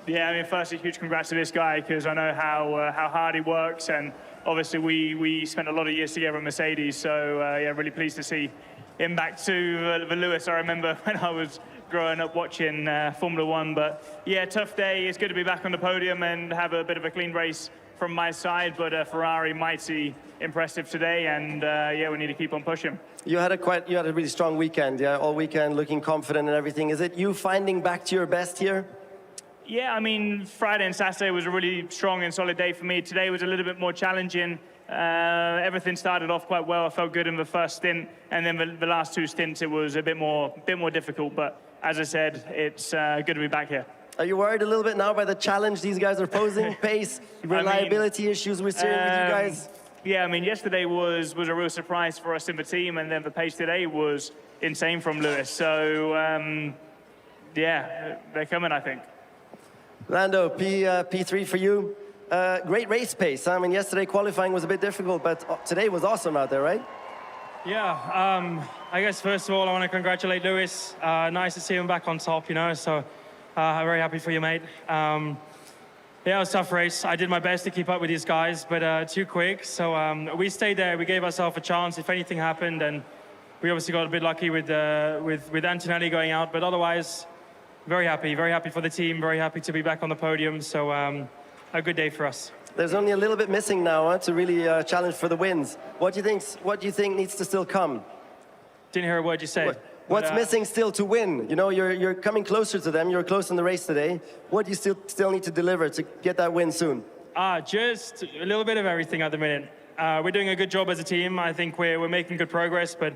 Yeah, I mean, firstly, huge congrats to this guy, because I know how hard he works, and obviously we spent a lot of years together at Mercedes, so yeah, really pleased to see him back to the Lewis I remember when I was growing up watching Formula One. But yeah, tough day. It's good to be back on the podium and have a bit of a clean race from my side, but Ferrari mighty impressive today, and yeah, we need to keep on pushing. You had a really strong weekend, yeah, all weekend, looking confident and everything. Is it you finding back to your best here? Yeah, I mean, Friday and Saturday was a really strong and solid day for me. Today was a little bit more challenging. everything started off quite well. I felt good in the first stint, and then the last 2 stints it was a bit more difficult. But as I said, it's good to be back here. Are you worried a little bit now by the challenge these guys are posing? Pace, reliability issues we're seeing with you guys? Yeah, I mean, yesterday was a real surprise for us in the team, and then the pace today was insane from Lewis. So, yeah, they're coming, I think. Lando, P3 for you. Great race pace. I mean, yesterday qualifying was a bit difficult, but today was awesome out there, right? Yeah, I guess first of all, I want to congratulate Lewis. Nice to see him back on top, you know, so I'm very happy for you, mate. Yeah, it was a tough race. I did my best to keep up with these guys, but too quick. So we stayed there. We gave ourselves a chance if anything happened, and we obviously got a bit lucky with Antonelli going out. But otherwise, very happy for the team. Very happy to be back on the podium. So a good day for us. There's only a little bit missing now to really challenge for the wins. What do you think needs to still come? Didn't hear a word you said. What's missing still to win? You know, you're coming closer to them. You're close in the race today. What do you still need to deliver to get that win soon? Just a little bit of everything at the minute. We're doing a good job as a team. I think we're making good progress, but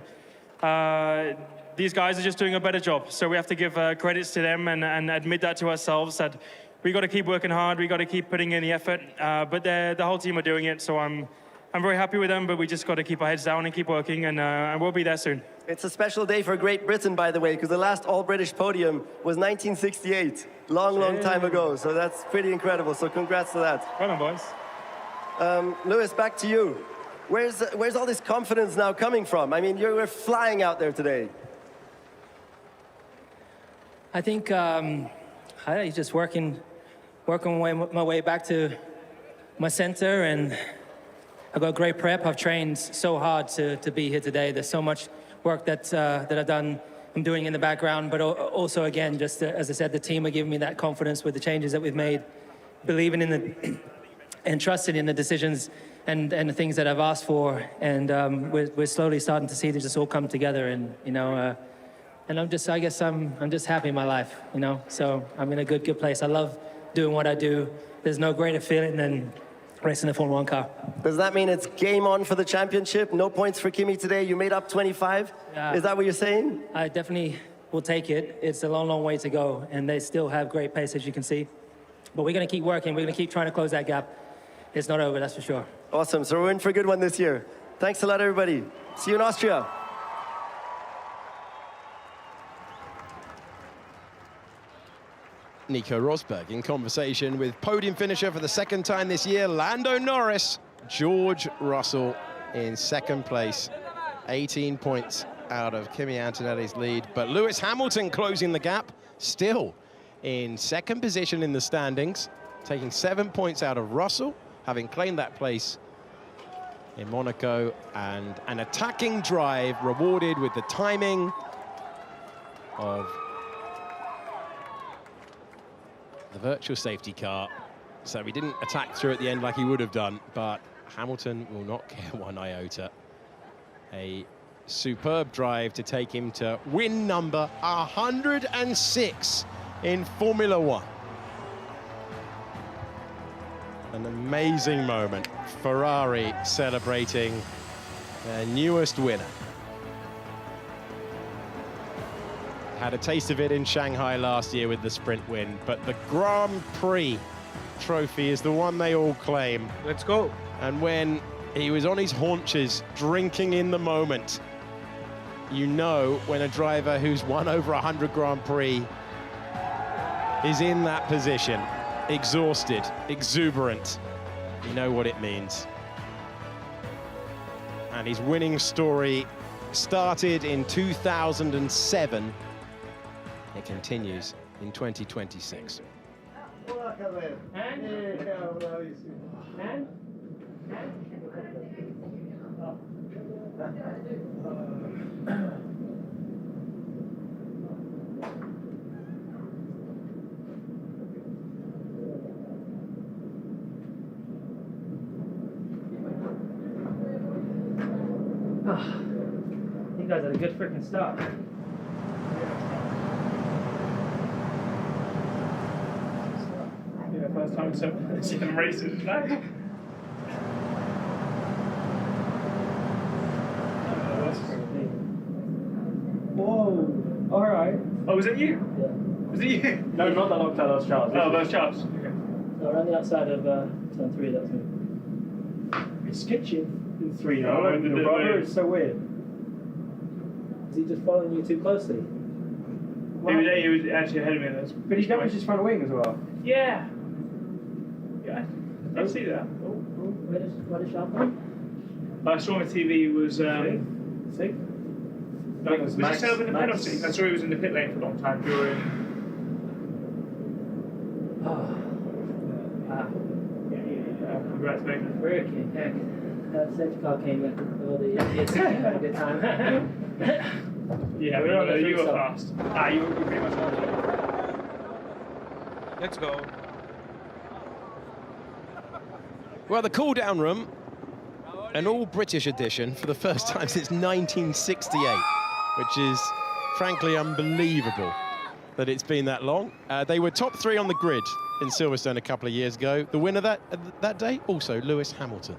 these guys are just doing a better job. So we have to give credits to them and admit that to ourselves, that we got to keep working hard. We got to keep putting in the effort. But the whole team are doing it. So I'm very happy with them, but we just got to keep our heads down and keep working, and we'll be there soon. It's a special day for Great Britain, by the way, because the last all-British podium was 1968, long time ago. So that's pretty incredible. So congrats to that. Well done, boys. Lewis, back to you. Where's all this confidence now coming from? I mean, you're flying out there today. I think I'm just working my way back to my center, and I've got great prep. I've trained so hard to be here today. There's so much work that I'm doing in the background, but also, again, just as I said, the team are giving me that confidence with the changes that we've made, believing in and trusting in the decisions and the things that I've asked for, and we're slowly starting to see this all come together, and you know, and I'm just happy in my life, you know. So I'm in a good place. I love doing what I do. There's no greater feeling than racing a Formula 1 car. Does that mean it's game on for the championship? No points for Kimi today. You made up 25. Is that what you're saying? I definitely will take it. It's a long way to go, and they still have great pace, as you can see. But we're going to keep working. We're going to keep trying to close that gap. It's not over, that's for sure. Awesome. So we're in for a good one this year. Thanks a lot, everybody. See you in Austria. Nico Rosberg in conversation with podium finisher for the second time this year, Lando Norris. George Russell in second place, 18 points out of Kimi Antonelli's lead. But Lewis Hamilton closing the gap, still in second position in the standings, taking 7 points out of Russell, having claimed that place in Monaco, and an attacking drive rewarded with the timing of the virtual safety car. So he didn't attack through at the end like he would have done, but Hamilton will not care one iota. A superb drive to take him to win number 106 in Formula 1. An amazing moment. Ferrari celebrating their newest winner. Had a taste of it in Shanghai last year with the sprint win, but the Grand Prix trophy is the one they all claim. Let's go. And when he was on his haunches, drinking in the moment, you know when a driver who's won over 100 Grand Prix is in that position, exhausted, exuberant, you know what it means. And his winning story started in 2007. It continues in 2026. You guys had a good freaking start. Yeah, first time seeing them races, right? Whoa. All right. Oh, was it you? Yeah. Was it you? No, not that long time. That was Charles. Oh, that was Charles. Okay. So around the outside of turn 3, that's me. It's sketchy. In 3 now. Oh, the rubber is so weird. Is he just following you too closely? He was actually ahead of me. But he's damaged his front wing as well. Yeah. Yeah, I did see that. Where did Shivam? I saw on the TV it was. Six? Was it set up in the penalty? I saw he was in the pit lane for a long time during. Wow. Congratulations. Freaking heck. That safety car came with all the idiots having a good time. Yeah, we know that you were fast. You were pretty much on it. Let's go. Well, the cool-down room, an all-British edition for the first time since 1968, which is frankly unbelievable that it's been that long. They were top 3 on the grid in Silverstone a couple of years ago. The winner that day, also Lewis Hamilton.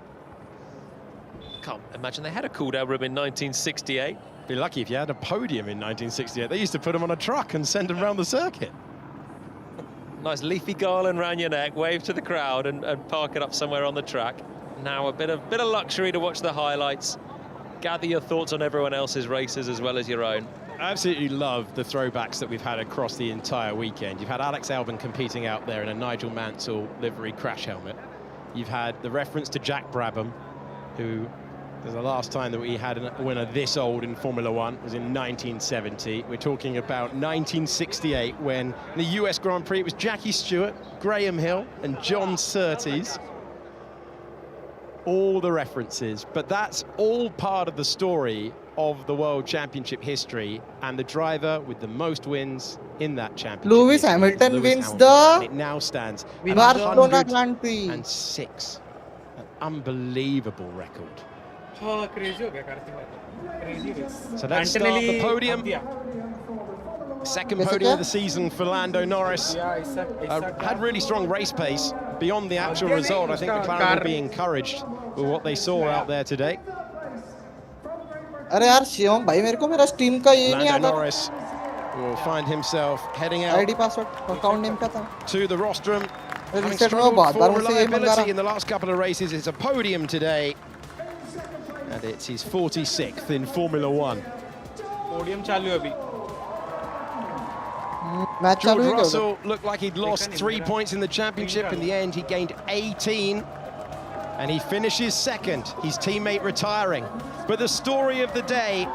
Can't imagine they had a cool-down room in 1968. Be lucky if you had a podium in 1968. They used to put them on a truck and send them around the circuit. Nice leafy garland round your neck, wave to the crowd and park it up somewhere on the track. Now a bit of luxury to watch the highlights, gather your thoughts on everyone else's races as well as your own. I absolutely love the throwbacks that we've had across the entire weekend. You've had Alex Albon competing out there in a Nigel Mansell livery crash helmet. You've had the reference to Jack Brabham, who the last time that we had a winner this old in Formula One was in 1970. We're talking about 1968 when in the US Grand Prix it was Jackie Stewart, Graham Hill and John Surtees. All the references, but that's all part of the story of the World Championship history, and the driver with the most wins in that championship. Lewis Hamilton wins the and it now stands at Barcelona Grand Prix. 106. An unbelievable record. Oh, crazy ho gaya Karthik. Crazy race. So let's start the podium. Second podium of the season for Lando Norris. Had really strong race pace. Beyond the actual result, I think McLaren will be encouraged with what they saw out there today. अरे यार शिवम भाई मेरे को मेरा stream का ये नहीं आता. Lando Norris will find himself heading out ID password account name का था. To the rostrum. Having Reset struggled में for reliability in the last couple of races, it's a podium today. And it's his 46th in Formula One. Podium चालू है अभी. George Russell looked like he'd lost 3 points in the championship. In the end, he gained 18. And he finishes second, his teammate retiring. But the story of the day,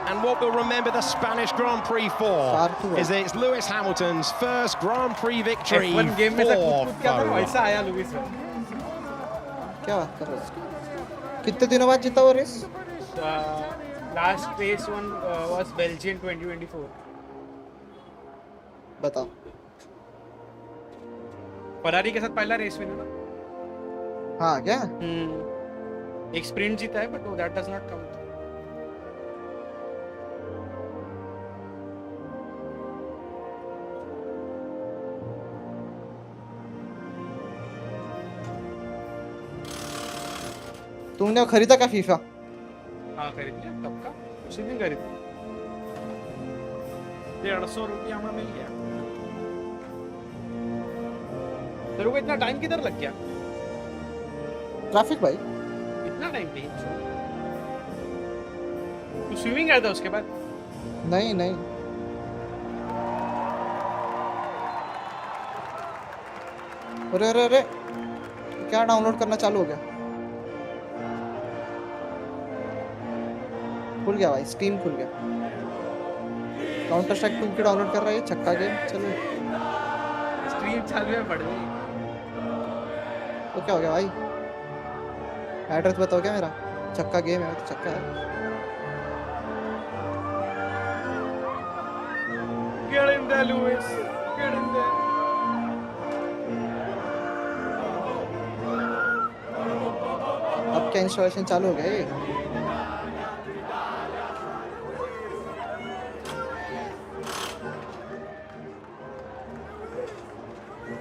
and what we'll remember the Spanish Grand Prix for, is that it's Lewis Hamilton's first Grand Prix victory for कितने दिनों बाद जीता वो race? Last race one was Belgium 2024. बताओ. Ferrari के साथ पहला race win ना? हाँ क्या? एक स्प्रिंट जीता है, but that does not count. तुमने खरीदा क्या फीफा? हाँ खरीद लिया, कब का? उसी दिन खरीद. 150 रुपया में मिल गया. तेरे को इतना टाइम किधर लग गया? ट्रैफिक भाई. इतना टाइम नहीं. तू स्विमिंग गया था उसके बाद? नहीं नहीं. अरे अरे अरे क्या डाउनलोड करना चालू हो गया? खुल गया भाई, स्टीम खुल गया. काउंटर स्ट्राइक 2 की डाउनलोड कर रहा है, छक्का गेम. चलो स्ट्रीम चालू है, पड़ गई. तो क्या हो गया भाई? एड्रेस बताओ क्या मेरा? छक्का गेम है तो छक्का है. Get in there, Lewis. Get in there. अब क्या इंस्टॉलेशन चालू हो गया ये?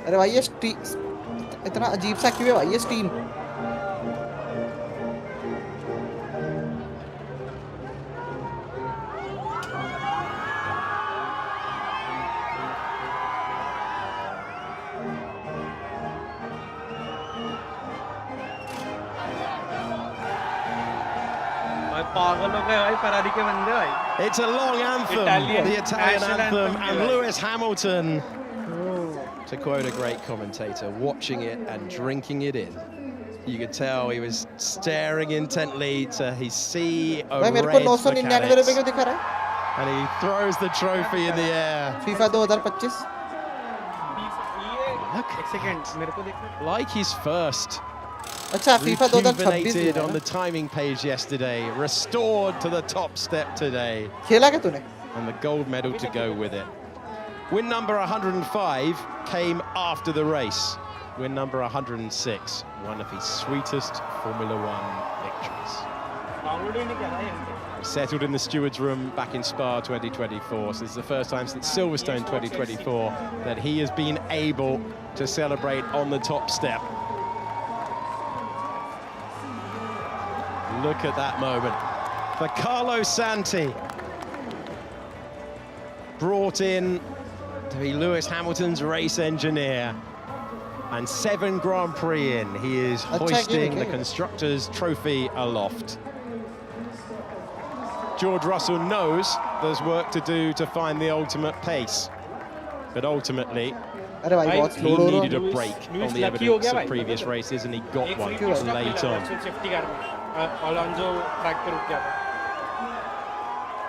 अरे भाई ये इतना अजीब सा क्यों है भाई ये स्टीम? पागल हो गए भाई फरारी के बंदे भाई. It's a long anthem, the Italian anthem, and Lewis Hamilton, to quote a great commentator, watching it and drinking it in. You could tell he was staring intently to his sea of red mechanics, and he throws the trophy in the air. FIFA 2025. Like his first. अच्छा FIFA 2026 rejuvenated on the timing page yesterday, restored to the top step today. खेला क्या तूने? And the gold medal to go with it. Win number 105 came after the race. Win number 106, one of his sweetest Formula One victories. Settled in the stewards' room back in Spa 2024. So this is the first time since Silverstone 2024 that he has been able to celebrate on the top step. Look at that moment. For Carlos Santi, brought in to be Lewis Hamilton's race engineer. And 7 Grand Prix in, he is hoisting the Constructors' Trophy aloft. George Russell knows there's work to do to find the ultimate pace. But ultimately, he needed a break on the evidence of previous races, and he got one late on.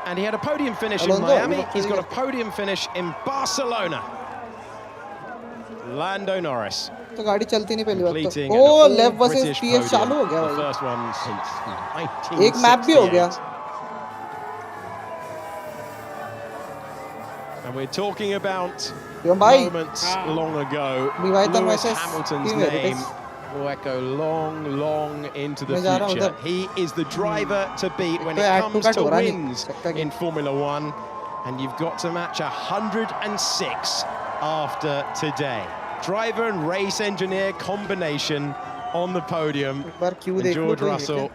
And he had a podium finish in Miami. He's got a podium finish in Barcelona. Lando Norris. तो गाड़ी चलती नहीं पहली बात तो. ओ left versus PS चालू हो गया भाई. The first one since 1968. एक मैप भी हो गया. And we're talking about moments long ago. Lewis Hamilton's name will echo long, long into the future. He is the driver to beat when it comes to wins in Formula One. And you've got to match 106 after today. Driver and race engineer combination on the podium. And George Russell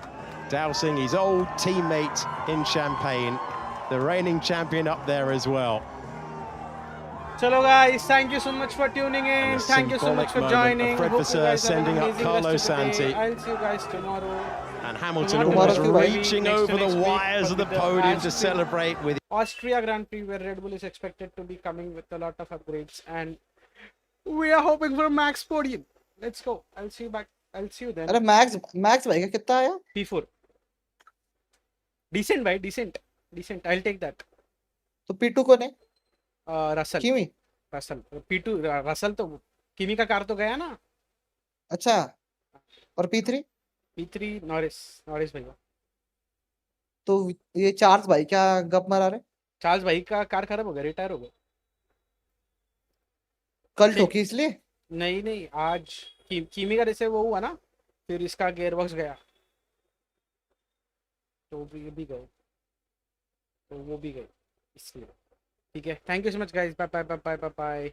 dousing his old teammate in champagne. The reigning champion up there as well. Chalo guys, thank you so much for tuning in. Thank you so much for joining. Professor sending up Carlos Santi. I'll see you guys tomorrow. And Hamilton almost reaching over the wires of the podium to celebrate with Austria Grand Prix, where Red Bull is expected to be coming with a lot of upgrades, and we are hoping for a Max podium. Let's go. I'll see you back. I'll see you then. अरे Max भाई का कितना आया? P4. Decent भाई, decent. I'll take that. तो P2 कौन है? Russell. किमी. Russell. P2 Russell तो किमी का कार तो गया ना? अच्छा. और P3? P3 Norris भैया. तो ये चार्ल्स भाई क्या गप मारा रहे? चार्ल्स भाई का कार खराब हो गया, रिटायर हो गया. कल ठोकी इसलिए? नहीं आज कीमी का जैसे वो हुआ ना, फिर इसका गियर बॉक्स गया तो ये भी गए, तो वो भी गए इसलिए. ठीक है, thank you so much guys, bye bye bye bye bye.